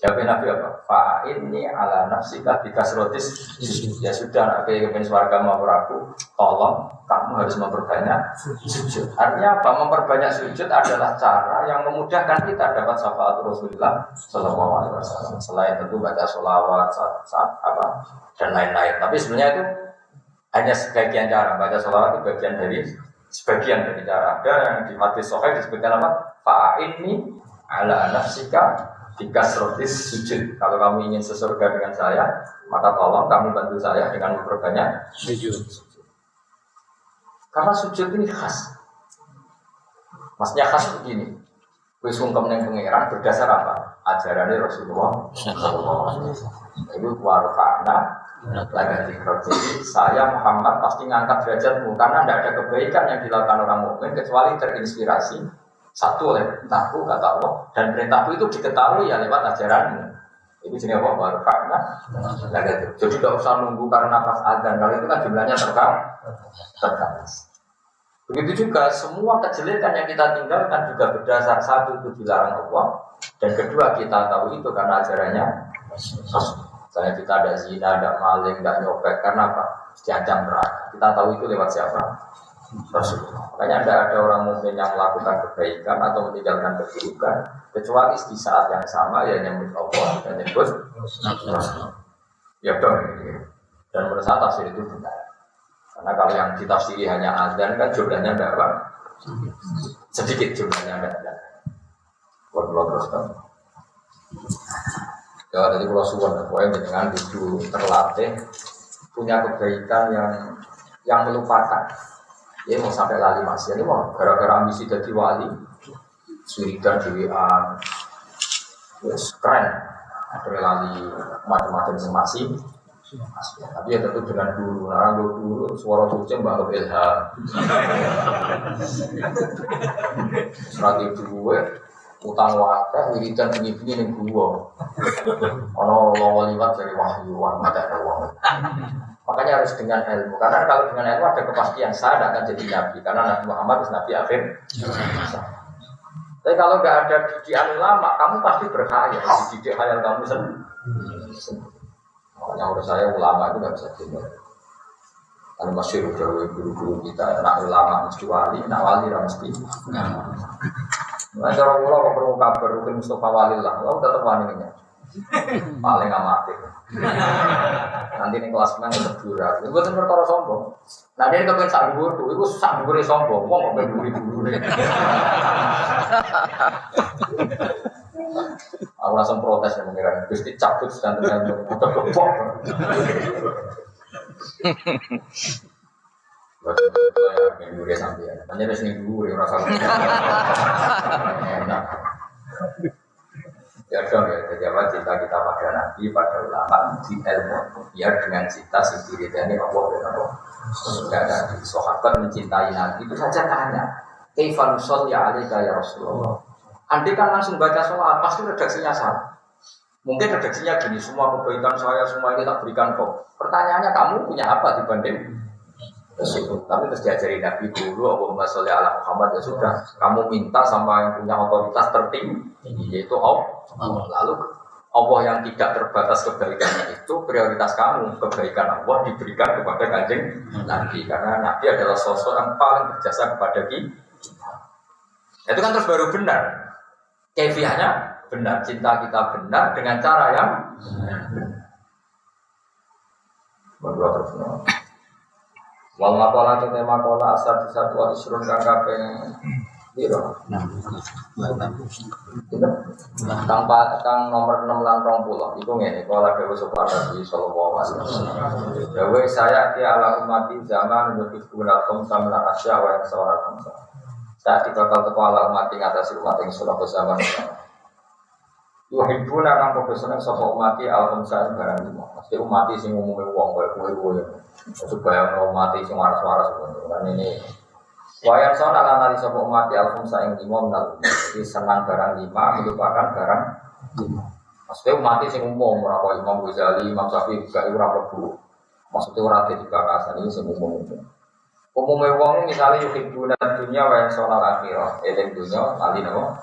Jawab Nabi apa? Fa'inni ala nafsika bikasrotis. Ya sudah, Nabi kepen swarga mau aku, tolong kamu harus memperbanyak sujud. Artinya apa? Memperbanyak sujud adalah cara yang memudahkan kita dapat syafaat Rasulullah Sallallahu Alaihi Wasallam. Selain tentu baca sholawat, saat apa dan lain-lain. Tapi sebenarnya itu hanya sebagian cara. Baca sholawat itu bagian dari sebagian dari cara. Ada yang di hadis sahih disebutkan apa? Fa'inni ala nafsika bikasrotis sujud. Kalau kamu ingin sesurga dengan saya, maka tolong kamu bantu saya dengan memperbanyak sujud. Karena sujud ini khas. Maksudnya khas begini. Kowe sungkem ning pangeran berdasar apa? Ajarannya Rasulullah sallallahu alaihi wasallam. Itu warfa'na lagi jadi saya Muhammad pasti ngangkat derajatmu karena tidak ada kebaikan yang dilakukan orang mukmin kecuali terinspirasi satu oleh perintahku kata Allah dan perintahku itu diketahui ya lewat ajaranmu. Itu jenis apa? Warfa'na lagi. Jadi tidak usah nunggu karena pas adzan, kalau itu kan jumlahnya terbatas. Begitu juga semua kejelekan yang kita tinggalkan juga berdasar satu itu dilarang Allah dan kedua kita tahu itu karena ajarannya Rasul. Misalnya kita ada zina, ada maling, ada nyopet karena apa? Diancam neraka. Kita tahu itu lewat siapa? Rasul. Makanya tidak ada orang mukmin yang melakukan kebaikan atau meninggalkan keburukan kecuali di saat yang sama ya nyebut Allah dan nyebut Rasul. Ya dong. Dan menurut saya tafsir itu benar. Karena kalau yang ditafsiri hanya azan kan jumlahnya tidak apa? Sedikit jumlahnya tidak ada. Buat teruskan. Ya dari Pulau Suwon, pokoknya dengan itu terlatih punya kebaikan yang melupakan. Ya mau sampai lali masih ini mau gara-gara ambisi jadi wali, suridan JWA, yes, keren. Ada lali macam-macam semasi. Tapi ya tentu dengan dulu, orang dulu suara kucing banget ilham. Strategi gue, utang wakil, wiridan bunyi-bunyi ning gua. Ono lawa liwat dari wahyu, mata ada uang. Makanya harus dengan ilmu, karena kalau dengan ilmu ada kepastian saya tidak akan jadi nabi, karena Nabi Muhammad itu nabi akhir. Tapi kalau nggak ada didikan ulama, kamu pasti berkhayal, dididik khayal kamu sendiri. Makanya menurut saya ulama itu nggak bisa tinggal. Kalau masih guru-guru kita, nak ulama mesti wali, nak wali mesti. Nah, cara pulau kok perlu kabar Rukin Mustafa Walil lah, lo tetap waninya paling amatir. Nanti nih kelas mana berdua, itu kan perkara sombong. Nah dia kepengen sak dhuwur, itu sak dhuwure sombong, wong kok berdua. Aku langsung protes ya mengira, Gusti cabut dan udah kebok. Minggu dia sampai ya, hanya ada seminggu dia rasa enak. Ya dong ya, jadi apa cinta kita pada Nabi, pada ulama, di ilmu. Biar dengan cinta sendiri dan ini Allah benar. Sudah ada sahabat mencintai Nabi itu saja tanya, Kaifan sholli alaika ya Rasulullah. Andai kan langsung baca sholat, pasti redaksinya salah. Mungkin redaksinya gini, semua kebaikan saya semua ini tak berikan kok. Pertanyaannya kamu punya apa dibanding? Tapi terus diajari Nabi dulu, Allahumma sholli ala Muhammad ya sudah. Kamu minta sama yang punya otoritas tertinggi, yaitu Allah. Lalu Allah yang tidak terbatas kebaikannya itu prioritas kamu. Kebaikan Allah diberikan kepada Kanjeng Nabi karena Nabi adalah sosok yang paling berjasa kepada kita. Itu kan terus baru benar. Kefiahnya benar, cinta kita benar dengan cara yang benar terus. Wal makola itu tema kola asal satu isrun kang kaping piro? Kang nomor 6 lan 20. Iku ngene, kola dewe sapa Nabi sallallahu alaihi wasallam. Dewe saya ki ala umati zaman nuti gunatum samna asya wa sawaratum. Saat bakal teko ala umati ngatasi umat ing sulap zaman. Yuhibbuna kang padha seneng sapa umati al-khamsa barang lima. Mesti umati sing umume wong kowe. Supaya umat sing waras-waras kan ini. Wayan sana lan nari sapa umat al-khamsa ing lima menal. Jadi senang barang lima melupakan barang lima. Mesti umat sing umum ora kaya Imam Ghazali, Imam Syafi'i gak ora mlebu. Maksudnya ora dadi kakasan iki sing umum. Umumnya wong misalnya yuhibbuna dunya wa yansawna al-akhirah. Eling dunya ali napa?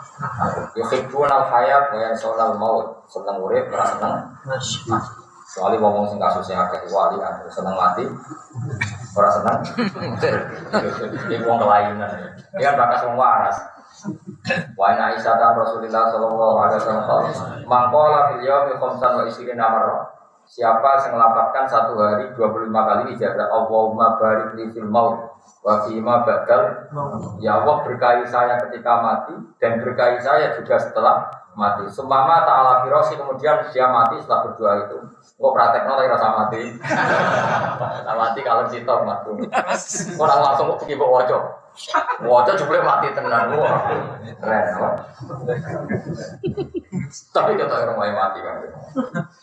Yuhibbuna al-hayat wa yansawna al-maut. Seneng urip ora seneng. Soalnya wong sing kasusnya akeh wali kan seneng mati. Ora seneng. Iki wong kelainan. Dia bakas wong waras. Wa inna Aisyah Rasulullah sallallahu alaihi wasallam mangkola fil yaumi khamsan wa isrina marrah. Siapa yang melapatkan satu hari 25 kali ijazah Allahumma barik li fil maut wa fima badal. Ya Allah berkahi saya ketika mati dan berkahi saya juga setelah mati. Sumama ta'ala firosi kemudian dia mati setelah berdoa itu. Kok prakteknya lagi rasa mati. Nah, mati kalau sitok mati. Orang langsung kok pergi bawa wajah. Wajah juga mati tenang. Keren. Tapi kita orang lain mati kan.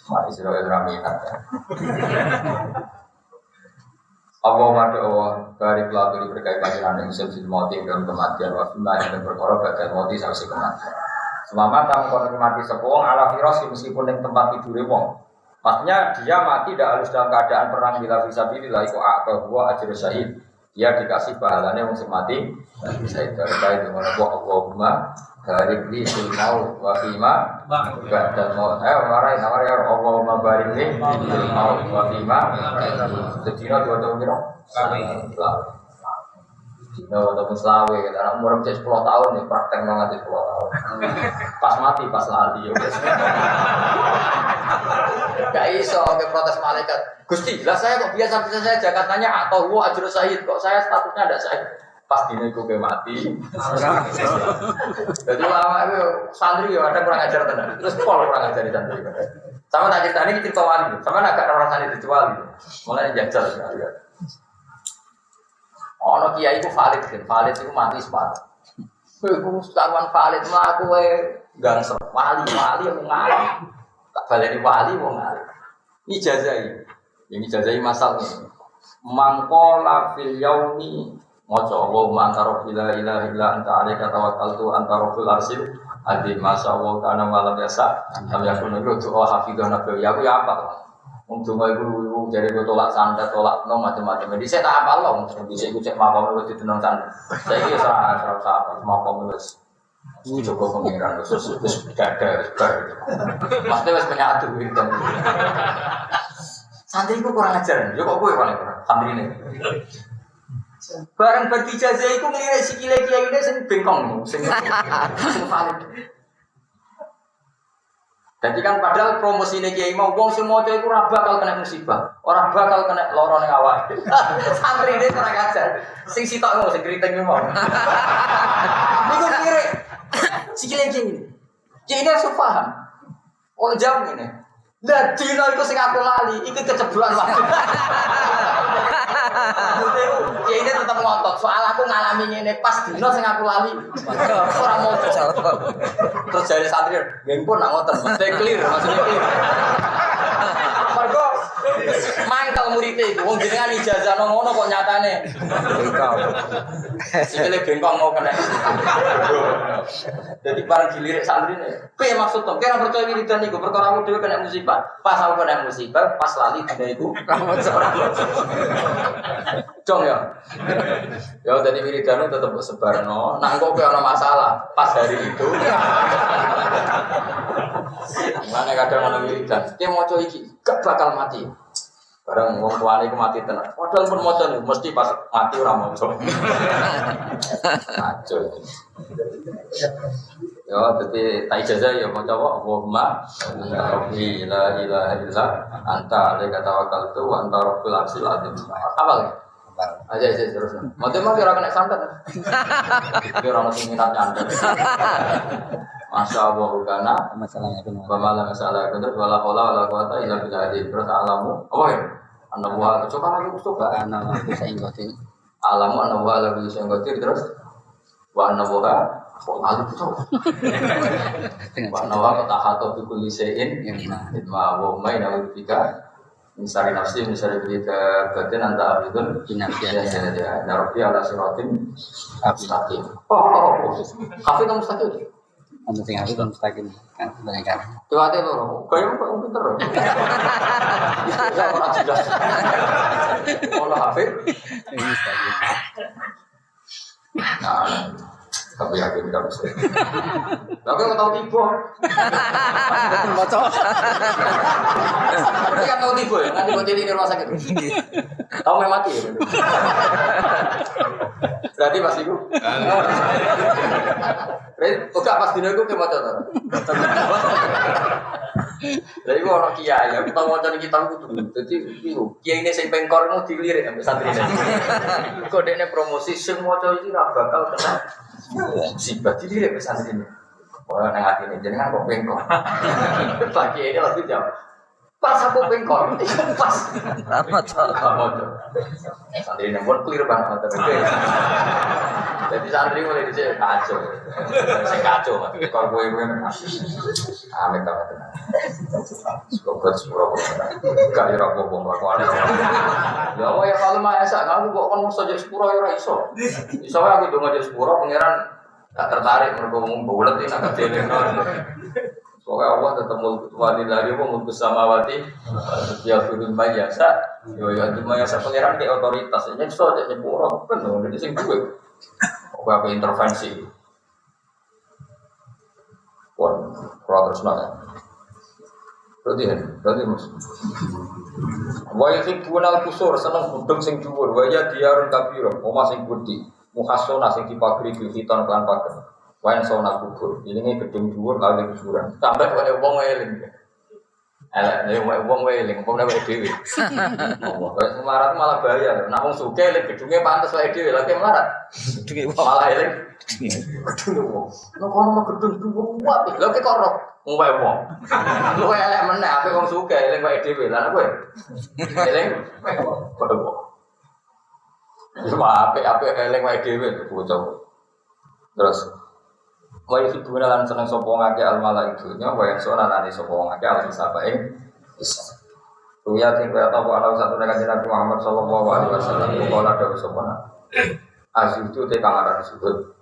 Mati sudah minat ya. Allahumma doa dari pelaturi berkaitan dengan yang sebelum mati dan kematian wafimah yang berkorban bagian mati sampai kematian. Selama kamu konfirmasi sepuluh ala firosi meskipun yang tempat tidur wong. Maksudnya dia mati tidak harus dalam keadaan perang bila fisabilillah iku akbar wa ajr syahid. Dia dikasih pahalanya untuk mati. Saya terkait dengan Allahumma barik li fil maut wa fima ba'dal maut. Marai ya Allahumma barik li fil maut wa fima. Sedina dua tahun kira. Sedina dua tahun selawe. Karena umur 10 tahun nih praktek nanti 10 tahun. Pas mati pas lali. Gak iso ke protes malaikat. Gusti, lah saya kok biasa saja katanya atau gua ajrul syahid kok saya statusnya ada syahid. Pas dino iku ke mati. Jadi lama itu santri yo ada kurang ajar tenan. Terus pol kurang ajar di santri. Sama tak cerita ini cerita wali. Sama agak orang santri itu wali. Mulai jajal sekali ya. Ono kiai iku valid itu mati sepat. Kowe sekarang valid mah aku gangsel wali yang ngalim. Tak baleni wali wong ngalim. Ijazahi. Yang ijazahi masalahnya. Mangkola fil yaumi maca Allahumma anta rabbil la ilaha illa anta alaika tawakkaltu anta rabbul arsyil azim masyaallah kana malam biasa am yakun doa hafidhana nabi ya apa wong donga iku jare tolak santet tolak no macam-macam di saya tak apal loh bisa ikut cek mapom wis ditenang santet saiki wis ora apa mapom wis Joko pengiran khusus dada maksudnya wis menyatu gitu santri itu kurang ajar yo kok kowe paling kurang santri ini barang berdijazah itu ngelirik sikile kiai ini sing bengkong sing valid. Jadi kan padahal promosi ini kiai mau wong semua itu ora bakal kena musibah, ora bakal kena lara ning awake. Santri ini kurang ajar. Sing sitok mau sing kriting mau. Niku ngelirik sikile kiai ini. Kiai ini harus paham. Oh jam ini. Lah dino iku sing aku lali, iki kecebloan waktu. Ya ini tetap ngotot, soal aku ngalami ini pas dino sing aku lali. Ora mau terus jadi santri, nggih pun nak ngotot, mesti clear, maksudnya clear. Mergo Mangkel muridé iku wong jenengan ijazah nang ngono kok nyatane. Bengkok. Sikile bengkong mau kena. Jadi barang dilirik santrine. Piye maksudmu? Kira percaya wiridan iku perkara aku dhewe kena musibah. Pas aku kena musibah, pas lali dina iku ora maca. Jong ya. Ya dadi wiridan tetep sebarno. Nah kok ana masalah pas hari itu. Mana kadang ana wiridan. Ki maca iki gak bakal mati. Barang wong tuane iku mati tenan. Padahal pun maca niku mesti pas mati ora maca. Maca. Ya dadi ta ijazah ya maca kok Allahumma rabbi la ilaha illa anta alaika tawakkaltu wa anta rabbul arsyil azim. Apa lagi? Aja terus. Maca mah ora kena santet. Ora ono sing minat santet. Masya Allah kana Masalahnya itu. Bamalah masalah bener wala haula wala quwata illa billah. Terus alamu. Oh ya. Anda buat coba lagi coba. Anak bisa ingkotin. Alamu anda buat lagi bisa ingkotin terus. Wa anda buat kok lalu coba. Wa anda buat tahato bikul lisein. Itma wa main awalika. Misari nafsi misari berita batin anta abidun. Ya ya. Narobi ala siratim mustaqim. Oh. Kafe kamu mustaqim. Untuk tinggal itu mustaqim kan banyak kan. Tuh ate loro. Kayak kok pinter. Ya ora jelas. Ono hafid. Ini mustaqim. Nah, tapi yakin tidak bisa. Tapi nggak tahu tiba. Bocor. Tapi kan tahu tiba ya. Nanti bocor di rumah sakit. Tahu memang mati ya. Berarti pas itu. Enggak pas dino itu kayak macam apa? Jadi gua orang kiai ya, kita mau cari kita itu. Jadi kiai ini sing pengkor mau dilirik sampai santri ini. Kode ini promosi sing mau cari ini bakal kena musibah dilirik sampai santri ini. Orang yang hati ini jangan kok pengkor. Pagi ini langsung jawab. Pas aku pengkor, itu pas. Apa tuh? Santri ini pun clear banget. Jadi santri mulai dicek kacau. Saya kacau, kalau gue amit banget. Skopet sepuluh, gak ada apa-apa melakukan. Ya Allah ya kalau mah esa, kamu kok kan mesti jadi sepuluh ya iso. Iso aku tuh ngajak sepuluh, pangeran gak tertarik mereka bulat ini agak jelek. Soalnya Allah ketemu wali dari Allah bersama wati dia turun biasa. Ya cuma yang saya pangeran kayak otoritas, ini iso aja sepuluh, penuh jadi sing gue. Apa intervensi? Pon, terus nanya. Berarti mas. Waya sing bunal kusur seneng budeng sing dhuwur, waya diarun kabiro, omah sing gede, muhasona sing dipagri hiton kelan pager. Waya sona kubur, ini gedung dhuwur kali kuburan. Sampai kaya wong eling. Elek wong eling, wong nek dhewe. Oh, kaya semarat malah bahaya. Nek wong sugih eling gedunge pantes wae dhewe, lha melarat. Gedunge malah eling. Gedung wong. Nek kono gedung dhuwur kuat, lha kok ora wong wae wong. Lu elek meneh ape wong sugih eling wae dhewe, lha kowe. Eling padha wong. Cuma ape eling wae dhewe bocah. Terus wa yuhibbuna lan seneng sapa ngake al malaikatunya wa yansuna nani sapa ngake al sabaing isa. Ruya sing kaya apa ana satu Nabi Muhammad sallallahu alaihi wasallam kala dawuh sapa na. Asyudu te kang aran sujud.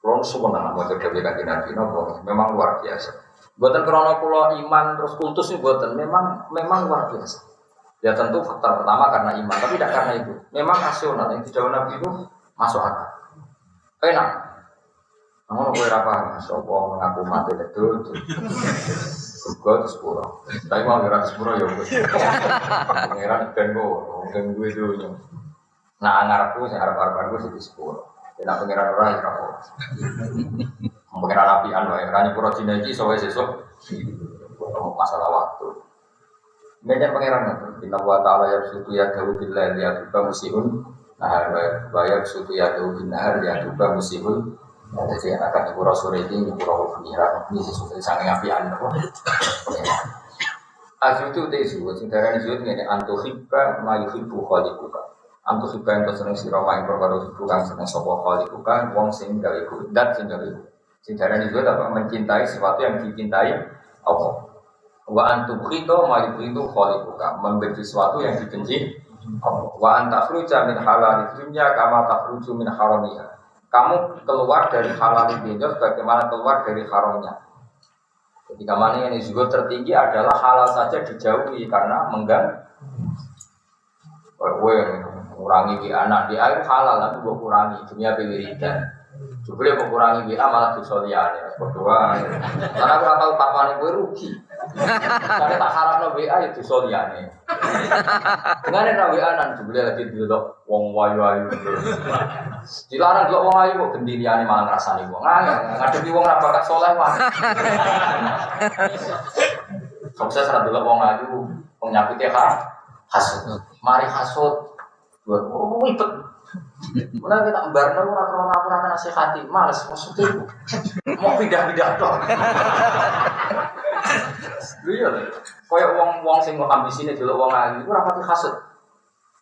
Kulon suwena maca dhewe kanjeng Nabi napa memang luar biasa. Mboten krana kula iman terus kultus mboten memang luar biasa. Ya tentu faktor pertama karena iman tapi tidak karena itu. Memang rasional yang didhawuhi Nabi itu masuk akal. Enak. Namun gue apa? Sopo mengaku mati itu, gue itu sepuluh. Tapi mau ngira sepuluh ya gue. Ngira ikan gue itu. Nah ngarepku, saya harap gue sih sepuluh. Tidak pengiran orang yang apa? Pengiran apian, pengiran pura Cina ini soalnya sesuk. Masalah waktu. Medan pengiran itu. Inna wa ta'ala ya sutu ya dawu billah ya tuba musihun. Nah bayar sutu ya dawu billah ya tuba musihun. Jadi akan ibu rasul ini ibu rasul pengiran ini sesuatu sangat apian apa? Asyik itu tesu, sekarang itu ini antuhibba mayuhibbu khaliquka. Antuhibba yang tersenang si Roma yang berbaru bukan senang sopo khaliquka, wong sing galiku, dat sing galiku. Sekarang itu apa? Mencintai sesuatu yang dicintai Allah. Wa antubghito ma yubghidu khaliquka, membenci sesuatu yang dibenci Allah. Wa antakhruja min halal dunya kama takhruju min haramiha. Kamu keluar dari halal dunya sebagaimana keluar dari haramnya. Ketika mana yang juga tertinggi adalah halal saja dijauhi karena mengganggu. Kurangi WA anak di air halal tapi gue kurangi dunia wiridan. Jebule kok kurangi WA malah dosa liyane. Berdoa. Karena aku ora tau papane kowe rugi. Karena tak harapno WA ya dosa liyane. Ngene ra WA nan jebule lagi delok wong wayu-ayu. Dilarang delok wong ayu kok gendi liyane malah ngrasani wong. Ngadepi wong ra bakat saleh wae. Sukses ra delok wong ayu, wong nyakite hasud. Mari hasud. Ribet. Mulai kita embarno ora nasihati, males maksudnya. Mau pindah-pindah tok. Iya lho. Kayak wong sing ambisine delok wong ayu ora pati hasud.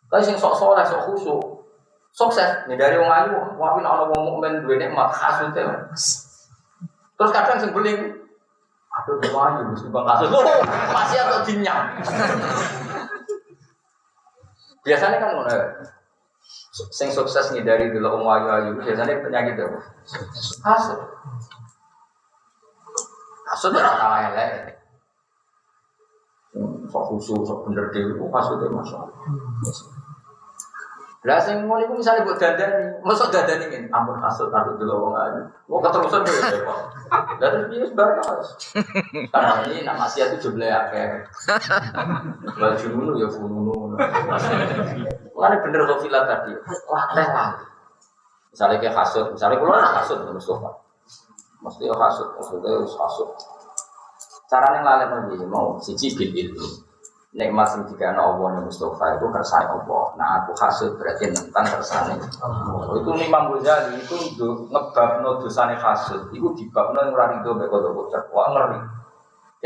Tapi sing sok saleh, sok khusyuk. Sukses dari wong ayu, wae nek ana wong mukmin duwe nikmat hasud. Terus kadang sing beling aduh wong ayu wis bang hasud. Masih atau dinyang. Biasanya kan ngono. Sing sukses dari delok wong ayu-ayu biasanya penyakit apa? Hasud. Hasud ora kalah elek. Sok khusyuk, sok bener dhewe kok hasud masalah. Lah sing ngono iku misale mbok dandani, mosok dandani ngene, ampun hasud aku delok wong ayu. Kok keterusan kok. Lah terus piye bareng Mas? Karena ini nak maksiat itu jumlah akeh. Baju ngono ya ngono. Mana bener Sofila tadi? Wah, lewat. Misalnya kayak hasud, misalnya kalau hasud Mustafa. Mesti hasud, maksudnya hasud. Caranya ngelalek lagi, mau siji bil ilmu. Nikmat sing dikana Allah Mustafa itu kersane Allah. Nah, aku hasud berarti nentang kersane. Itu Imam Ghazali itu ngebabno dosane hasud. Iku dibabno yang ora rido mek kodok. Wah, ngeri.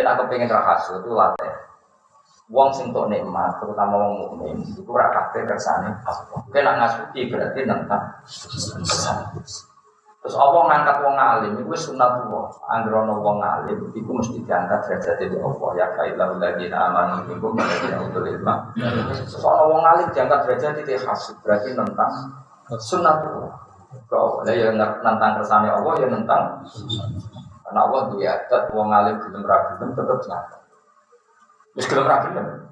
Yen aku pengen ra hasud itu latih. Wong sing tok nikmat, terutama wong mukmin, iku ora kabeh kersane Allah. Kowe nek ngasuti berarti nentang. Terus Allah ngangkat wong alim, iku wis sunatullah. Anggere ana wong alim, iku mesti diangkat derajate Allah. Ya kailahu ladina amanu minkum wa ya'udul ilma. Terus ana wong alim diangkat derajate hasud, berarti nentang sunatullah. Kau ya nentang kersane Allah ya nentang. Karena Allah duwe adat wong alim gelem ra gelem tetep nyata. Wis gelem ra gelem.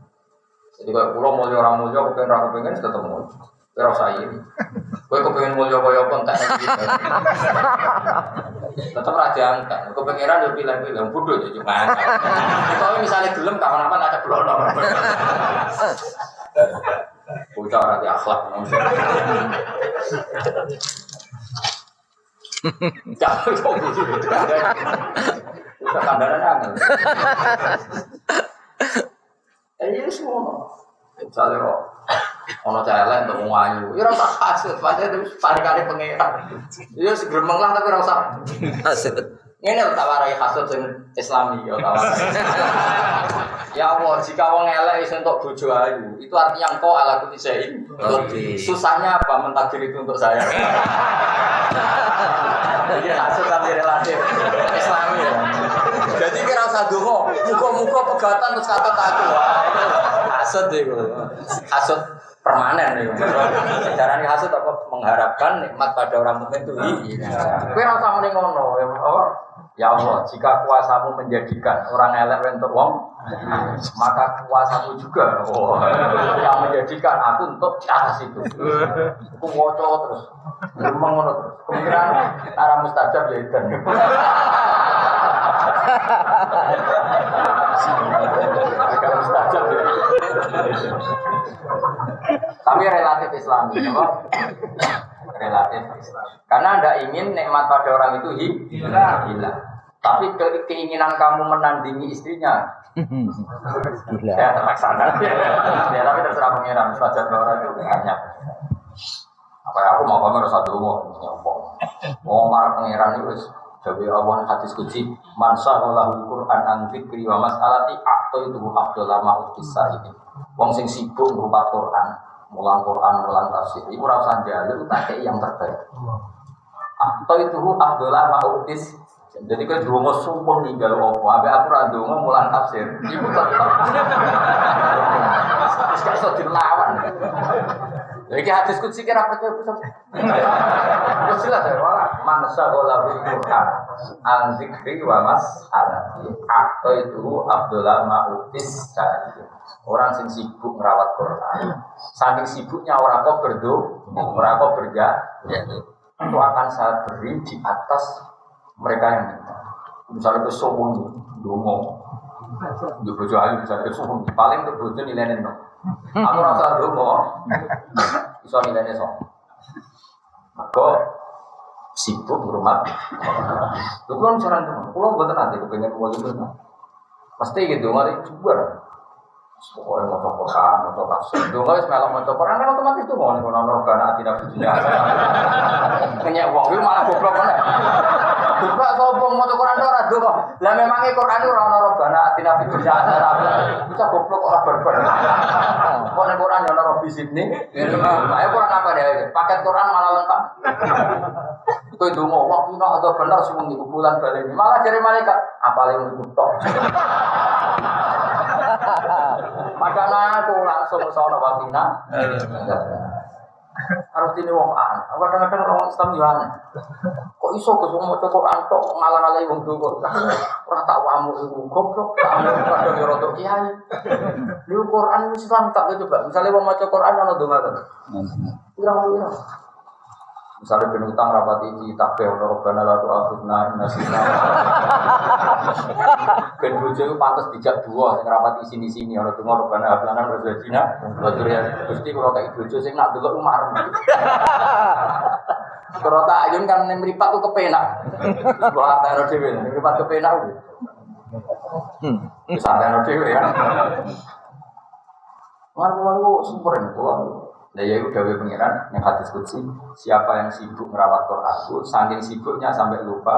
Jadi kalau pulau mulya orang mulya, kepengen ra kepengen tetep mulya. Ora usah ini. Kowe kepengen mulya kaya apa entek. Tetep ra diangkat. Kepengeran yo pilih-pilih bodho yo cuma. Kalau misalnya gelem kapan-kapan ada blono. Bocah ora di akhlak. Jangan kok gitu. Udah kandaran angel. Ini semua. Misalnya kok ono celek untuk ngayu, ya rasa hasud, padahal itu kali pengeran. Ya segremeng lah tapi rasa hasud. Ini tak warai hasud yang Islami ya tawarai. Ya Allah, jika wong elek iso entuk bojo ayu, itu artinya engkau ala kutisain. Susahnya apa mentakdir itu untuk saya? Jadi hasud tapi relatif Islami ya. Jadi kira usah donga, muga-muga pegatan terus kata aku. Hasud itu. Hasud permanen itu. Carane hasud apa mengharapkan nikmat pada orang mukmin itu. Kowe ora usah muni ngono, ya Allah, jika kuasamu menjadikan orang elek untuk wong, maka kuasamu juga yang menjadikan aku untuk di atas itu. Aku ngoco terus, ngomong ngono terus. Kemungkinan arah mustajab ya itu. Kalau mustajab ya. Tapi relatif Islami, relatif Islam. Karena Anda ingin nikmat pada orang itu hilang. Tapi keinginan kamu menandingi istrinya, ya terlaksana. Ya tapi terserah pengiran. Sejajar orang itu banyak. Apa aku mau pamer satu mau marah pengiran itu. Jadi Allah hadis kunci mansa Allahul Quran an fikri wa mas'alati atau itu afdal lama ukisa ini. Wong sing sibuk berupa Quran, mulang tafsir. Iku ora usah njaluk tak yang terbaik. Atau itu afdal lama ukis Jadi kan dua mau sumpah ninggal opo, abe aku rado mulan tafsir. Ibu tetap. Terus gak iso dilawan. Jadi hadis kutsi kira percaya betul. Terus jelas ya, man syaghala bil Qur'an an dzikri wa mas'alati. Atau itu Abdullah Ma'utis Syari. Orang sing sibuk merawat Quran. Saking sibuknya orang kok orang kok itu akan saya beri di atas mereka yang minta. Misalnya ke sombong, dungo, di bojo ayu misalnya ke sombong, paling ke bojo nilainya no. Aku rasa dungo, bisa nilainya so. Aku sibuk rumah. Lu kan cara dungo, kalau buat nanti kepengen mau itu, pasti gitu mari coba. Pokoknya mau coba mau coba tafsir. Dungo es malam mau coba, kan otomatis tuh mau nih kalau norgana tidak punya. Kenyek wong, malah goblok mana? Bukan sombong mau Quran ora donga. Lah memang Quran ora ono robana atina fid dunya hasanah. Bisa goblok ora barbar. Kok nek Quran ono robi sini. Ayo Quran apa deh? Paket Quran malah lengkap. Kowe donga waktu nek ada bener sing di bulan bali. Malah jare malaikat apale ngutok. Padahal aku langsung sono watina. Harus ini wong aneh. Kadang-kadang orang Islam yo aneh. Kok iso ke semua Quran tok ngalah-ngalahi wong dosa. Ora tak wamu iku goblok. Kadang yo rodok kiai. Lu Quran Islam tak coba. Misalnya wong maca Quran ana donga kan. Kira-kira. Misalnya ben utang rapat iki takbih ora robana la tu'akhidna nasina. Ben bojo iku pantes dijak dua sing rapat sini-sini ana donga robana ablana rezajina. Batur ya Gusti kula tak bojo sing nak delok umar. Kalau tak ayun kan ning mripat ku kepenak. Wah tak ora dhewe ning mripat kepenak kuwi. Wis ana dhewe ya. Walau sumber kula. Nah ya itu dawuh pengiran yang hadis qudsi, siapa yang sibuk merawat Quran, saking sibuknya sampai lupa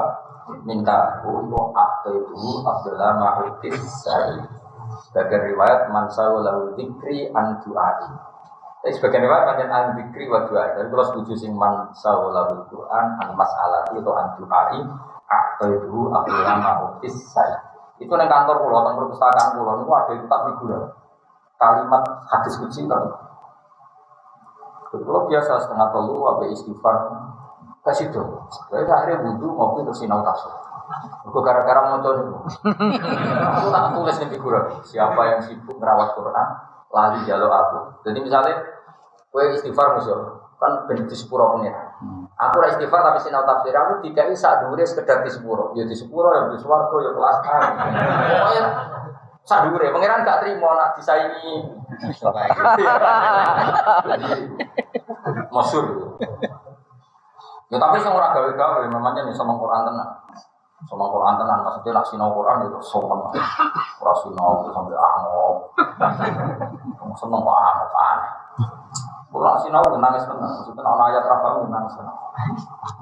minta untuk itu Abdullah Ma'utis Syari. Sebagai riwayat mansau lahu dzikri an du'ai. Tapi sebagai riwayat macam an dzikri wa du'ai. Tapi kalau setuju sing mansau lahu Quran an mas'alati atau an du'ai itu Abdullah Ma'utis Syari. Itu yang kantor kula, kantor perpustakaan kula niku ada kitab figuran. Kalimat hadis qudsi kan. Kalau biasa setengah telu, apa istighfar, kasih itu. Saya akhirnya butuh ngopi terus sinau tafsir. Aku gara-gara mau coba. Aku tak tulis nih figuran. Siapa yang sibuk merawat Quran, lali jalur aku. Jadi misalnya, gue istighfar misalnya, kan ben di sepuro pengira. Aku ra istighfar tapi sinau tafsir. Aku dikai sak dhuwure sekedar di sepuro. Ya di sepuro ya di swarga ya kelas A. Pokoknya sak dhuwure pengiran gak trimo nak disaingi. Masyhur. Ya tapi sing ora gawe-gawe memangnya nih sama Quran tenan. Sama Quran tenan maksudnya nak sinau Quran itu sopan. Ora sinau sampai angop. Seneng kok angop aneh. Kula sinau nangis tenan. Maksudnya ana ayat ra paham nangis tenan.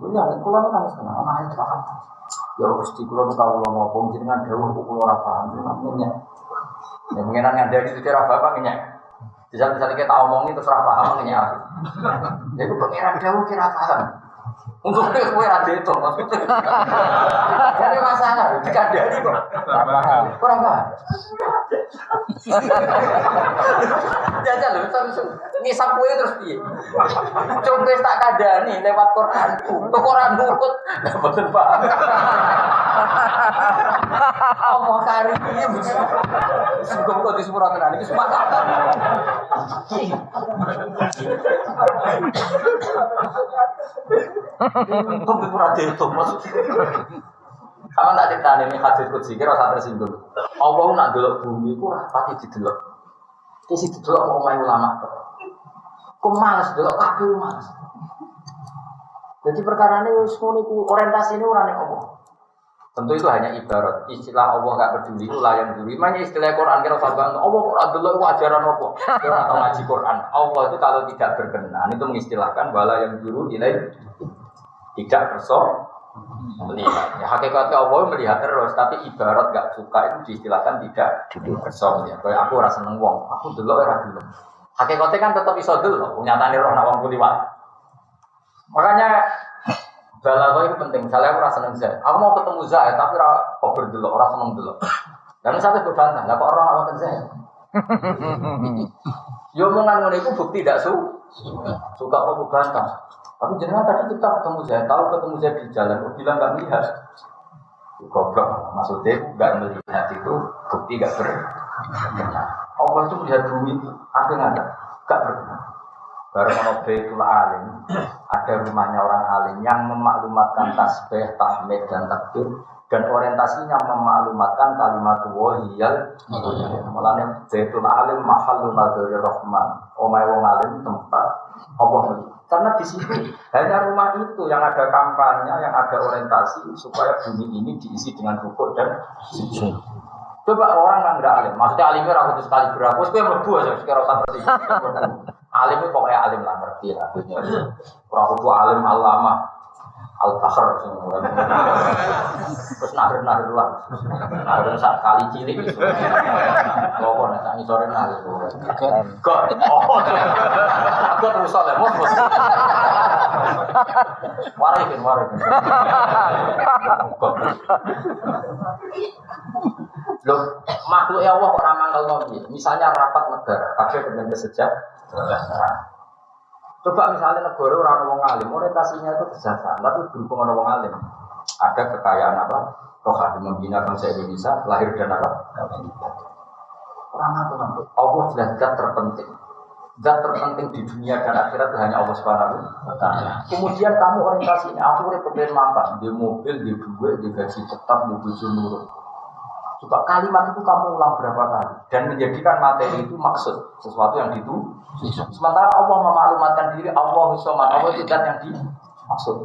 Ya kula nangis tenan ana ayat ra paham. Ya Gusti kula kawula ngomong jenengan dawuh kok kula ora paham. Namanya ya pengenan ngandani itu ra paham nyek. Bisa kita omongin terus ra paham ngene aku. Jadi pengenan dawuh kira paham. Untuk kowe ra deto maksudnya. Jadi masalah dikandani kok. Ra paham. Kurang paham. Jajal lho terus ngisap kowe terus piye? Coba tak kandani lewat Quranku. Kok ora nurut. Lah mboten paham. Allah karim iki mesti. Sugeng kok disepuro tenan iki semangat. Untung ora deto maksudnya. Sama tak cerita ini hadis qudsi kira usah tersinggung. Allah nak delok bumi ku ora pati didelok. Ki didelok mau main ulama tok. Ku males delok kabeh males. Jadi perkara ini wis ngono iku orientasine ora ning Allah. Tentu itu hanya ibarat. Istilah Allah enggak peduli itu layan dulu. Makanya istilah Quran kira usah bang. Allah kok ora delok ajaran apa? Kira atau ngaji Quran. Allah itu kalau tidak berkenan itu mengistilahkan bala yang dulu nilai tidak berso melihat. Ya, hakikatnya Allah melihat terus, tapi ibarat gak suka itu diistilahkan tidak berso melihat. Kayak aku rasa seneng wong, aku delok ora delok. Hakikatnya kan tetap iso delok, nyatane roh nak wong kuliwat. Makanya Balaghah itu penting. Misalnya aku rasa seneng Zaid. Aku mau ketemu Zaid tapi kok berdelok, ora seneng delok. Dan misalnya gue bantah, lah kok orang awak Zaid. Yo omongan ngono iku bukti tidak suka kok bantah. Tapi jenengan tadi kita ketemu Zaid, tahu ketemu Zaid di jalan, kok bilang enggak melihat. Goblok, maksudnya enggak melihat itu bukti enggak benar. Allah itu melihat bumi itu, apa yang ada? Enggak benar. Baru mau Baitul Alim, ada rumahnya orang alim yang memaklumatkan tasbih, tahmid dan takbir dan orientasinya memaklumatkan kalimat wahiyal. Mulanya Baitul Alim mahallun nadzari rahman. Omahe wong alim tempat Allah. Karena di situ hanya rumah itu yang ada kampanye, yang ada orientasi supaya bumi ini diisi dengan rukuk dan sujud. Coba orang yang tidak alim, maksudnya alimnya ragu sekali berapa, terus gue melebu aja, sekarang usah ngerti. Alim itu pokoknya alim lah, ngerti lah. Orang itu alim alama, al-bakhar semua. Terus nahir lah, nahir saat kali cilik itu. Lopor, nanti sore nahir. God, oh, God rusak lah, bos. Warikin. Loh, makhluk ya Allah kok ramangkel nabi. Misalnya rapat negara, kabeh dengan kesejahteraan. Coba misalnya negara orang wong alim, orientasinya itu kesejahteraan, tapi berhubung orang wong alim. Ada kekayaan apa? Rohani membina bangsa Indonesia, lahir dan apa? Orang apa? Allah adalah zat terpenting. Zat terpenting di dunia dan akhirat itu hanya Allah Subhanahu wa Ta'ala. Kemudian kamu orientasinya, aku urip pengen makan, di mobil, di duit, di gaji tetap, di bojo nurut. Coba kalimat itu kamu ulang berapa kali dan menjadikan materi itu maksud sesuatu yang dituju. Sementara Allah memaklumatkan diri Allah As-Samad, Allah itu zat yang dimaksud,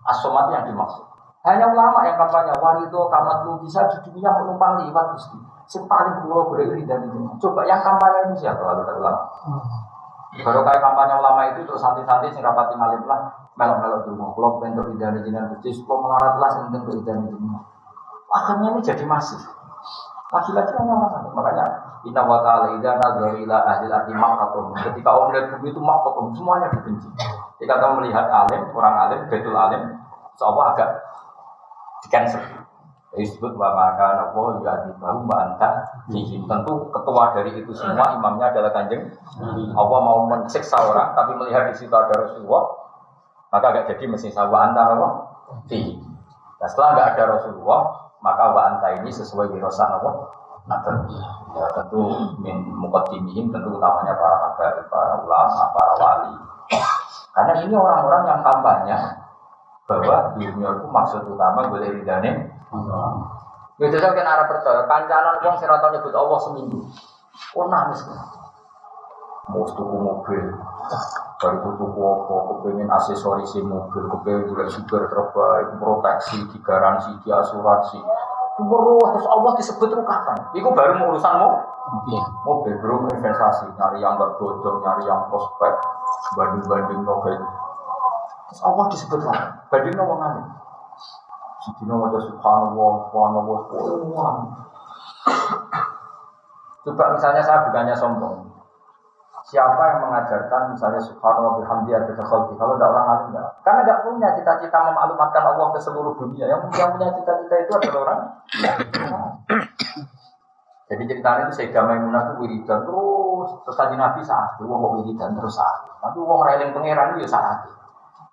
As-Samad yang dimaksud. Hanya ulama yang kampanye warido kamat lu bisa di dunia menumpang liwat Gusti. Yang paling pulau berdiri dan itu. Coba yang kampanye itu siapa kalau tak ulama? Baru kayak kampanye ulama itu terus santai-santai sing rapati ngalim lah melok-melok dulu. Kalau bentuk idane jinan Gusti, kalau melarat lah sing bentuk idane jinan. Akhirnya ini jadi masif. Lagi-lagi orang-orang makanya inna wa ta'ala idza nazara ila ahli al-ardi maqatum. Ketika orang melihat bumi itu maqatum, semuanya dibenci. Jika kamu melihat alim, orang alim, betul alim, seolah agak di-cancel. Disebut wa maka nabo ya di baru bantah. Tentu ketua dari itu semua imamnya adalah Kanjeng. Allah mau mensiksa orang tapi melihat di situ ada Rasulullah, maka agak jadi mesti sawa antara Allah. Nah, setelah enggak ada Rasulullah, maka wa anta ini sesuai wirosan apa? Ya, tentu min muqaddimihim, tentu utamanya para habaib, para ulama, para wali. Karena ini orang-orang yang kampanye bahwa dunia itu maksud utama boleh ridane. Ya jajal kena arah percaya, kancanan wong sing ora tau nyebut Allah seminggu. Oh nangis. Mau tuku mobil, baru tuku apa, kepengen aksesoris mobil, kepengen juga super terbaik, proteksi, digaransi, diasuransi. Terus Allah disebut rukakan. Itu baru urusan mobil, belum investasi, nyari yang berbodor, nyari yang prospek, banding-banding novel. Terus Allah disebut rukakan, banding novel mana? Sidina wajah subhanallah. Coba misalnya saya bukannya sombong. Siapa yang mengajarkan misalnya subhanallah bihamdi ada khalqi? Kalau tidak orang alim enggak. Karena enggak punya cita-cita memaklumatkan Allah ke seluruh dunia. Yang punya cita-cita itu adalah orang. Jadi ceritanya itu Sayyidah Maimunah itu wiridan terus tadi Nabi saat itu wong wiridan terus saat. Tapi wong reling pangeran itu ya saat.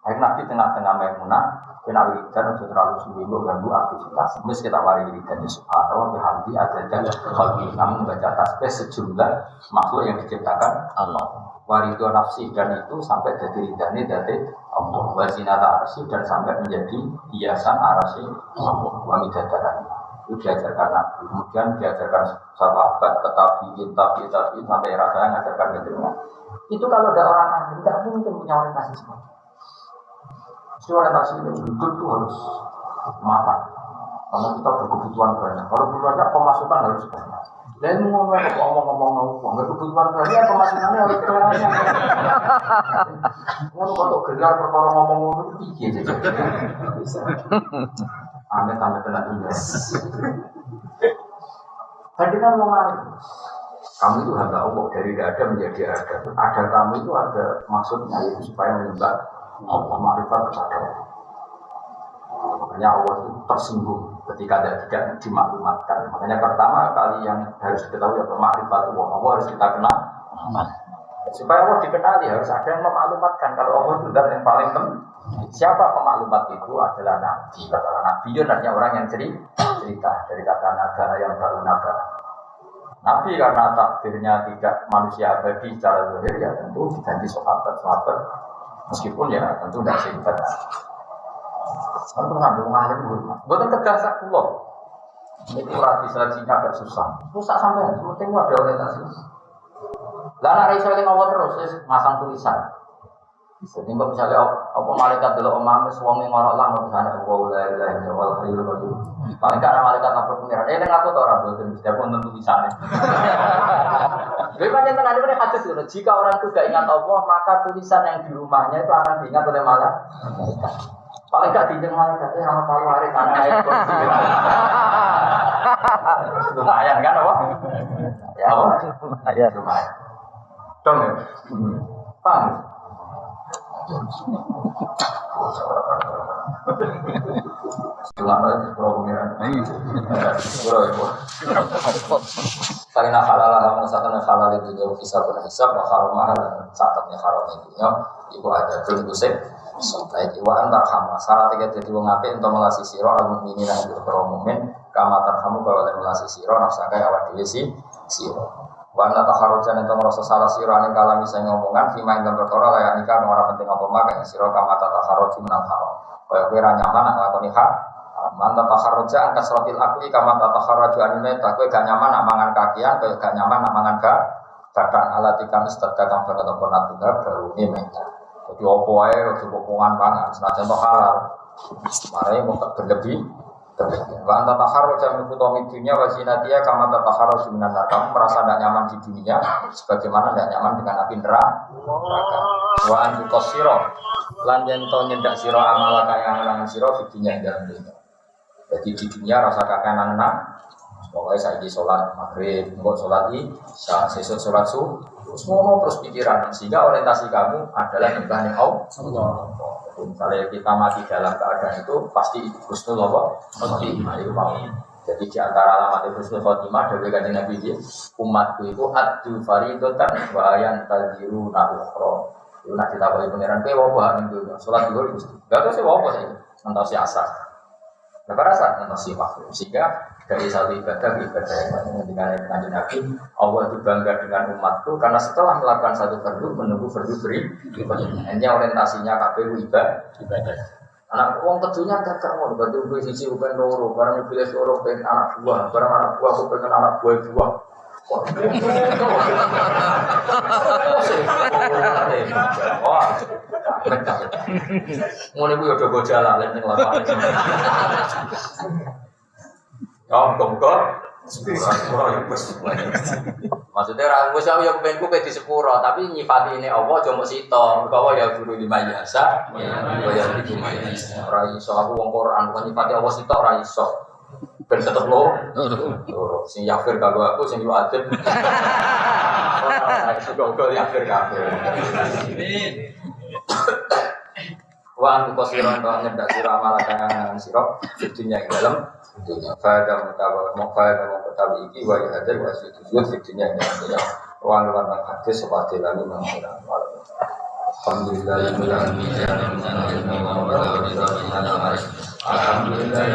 Akhirnya Nabi tengah-tengah Maimunah kena wiridan sudah terlalu suwi ganggu aktivitas. Mesti kita wari wiridan ya subhanallah bihamdi ada khalqi. Kamu baca tasbih sejumlah makhluk yang diciptakan Allah. Warido nafsi dan itu sampai jadi ridani dari Allah. Wazinata arsy dan sampai menjadi hiasan arsy Allah. Wamidadarani. Itu diajarkan Nabi. Kemudian diajarkan sahabat ketabiin sampai rasanya mengajarkan kejenuhan. Itu kalau ada orang yang tidak mungkin punya orientasi seperti itu. Orientasi hidup itu harus makan. Karena kita berkebutuhan banyak. Kalau banyak pemasukan harus banyak. Dan ngomong-ngomong, nggak kebutuhan banyak, pemasukannya harus banyak. Kalau gelar perkara ngomong-ngomong itu tinggi aja. Amit-amit tenang juga. Bandingkan mengalir. Kamu itu hamba Allah dari tidak ada menjadi ada. Ada kamu itu ada maksudnya itu supaya menyembah Allah, makrifat kepada Allah. Makanya Allah itu tersinggung ketika tidak dimaklumatkan. Makanya pertama kali yang harus diketahui apa ma'rifatullah. Allah harus kita kenal. Supaya Allah dikenali harus ada yang memaklumatkan. Kalau Allah itu zat yang paling penting. Siapa pemaklumat itu adalah Nabi. Kata Nabi itu artinya orang yang cerita dari kata naga yang baru naga. Nabi karena takdirnya tidak manusia abadi secara zahir ya tentu diganti sahabat. Meskipun ya tentu tidak singkat. Tentu ngambil ngalim dulu. Bukan kegasak pulau. Ini tradisi agak susah. Susah sampai penting ada orientasi. Lalu hari ini Allah terus masang tulisan. Jadi kalau misalnya apa malaikat dulu omam suami ngorok lang misalnya Allah la ilaha illallah paling karena malaikat lapor pengiran. Ini aku tahu orang betul setiap pun tentu tulisannya. Jadi macam tengah ini hadis itu. Jika orang itu tidak ingat Allah maka tulisan yang di rumahnya itu akan diingat oleh malaikat. Paling gak diingat malaikat orang tahu hari tanah itu. Lumayan kan apa? Ya apa? Ya lumayan. Dong ya. Paham? Selama itu pengiran. Karena halal misalkan halal itu jauh kisah berhisab, haram mahal saatnya haram itu ibu ada belum usai. Sampai iwan tarham. Syarat tiga jadi mengapi untuk melasi siro al-mukminin yang berperomumin kama tarhamu bahwa melasi siro nafsaka awak diri siro. Wana takharujan itu merasa salah sirani kalau misalnya ngomongan fima yang berkora layak nikah orang penting apa makan siro kama takharuji menang haram. Kayak kira nyaman nak lakoni hak. Manta takharuja angka suratil akli kama takharuju anime tak kue gak nyaman nak mangan kakian kue gak nyaman nak mangan badan alatikam istadakam berkata pernah juga baru ini mental. Jadi opo ae cukup pungan pangan senajan to halal. Mare mau berlebih. Wa anta taharruja min futami dunya wa zinatia kama taharruju minan nar. Kamu merasa tidak nyaman di dunia sebagaimana tidak nyaman dengan api neraka. Wa antu qasira lan yen to nyendak sira amal kaya angan sira di dunia dalam dunia. Jadi di dunia rasa kakenan-kenan. Pokoknya saiki salat maghrib, engko salat isya, sesuk salat subuh. Terus pikiran sehingga orientasi kamu adalah nyembah Allah. Misalnya kita mati dalam keadaan itu pasti husnul khotimah itu paham. Jadi di antara alamat husnul khotimah dari kanjeng Nabi ini umatku itu addu faridatan wa ayan tadiru nabukhro. Itu nak ditakoki pangeran kowe apa ning dunya salat dhuwur Gusti. Gak tau sih apa sih ngantos asar. Nah pada ngantos waktu sehingga dari satu ibadah ke ibadah yang lain dengan kanjeng Nabi Allah itu bangga dengan umatku karena setelah melakukan satu fardu menunggu fardu berikutnya. Hanya orientasinya KPU ibadah. Anak uang kedunya gak mau berarti gue sisi bukan loro barang pilih loro pengen anak buah barang anak buah aku pengen anak buah. Wah, mau nih gue udah jalan lain yang lain. Kok maksudnya orang Musa yang pengen gue di sepuro tapi nyifati ini Allah cuma sito kalau ya guru di majasa ya di majasa orang iso aku wong Quran bukan nyifati Allah sito orang iso ben tetep lo sing yafir kagak aku sing yu'adzib orang iso yafir kagak wa antu qasiran wa nyedak sira malakan sira dunya ing dalem dunya faedah mutawi iki wa hadir wa sujud dunya ing dalem wa lan hadis seperti lalu mangkira alhamdulillah rabbil alamin alhamdulillah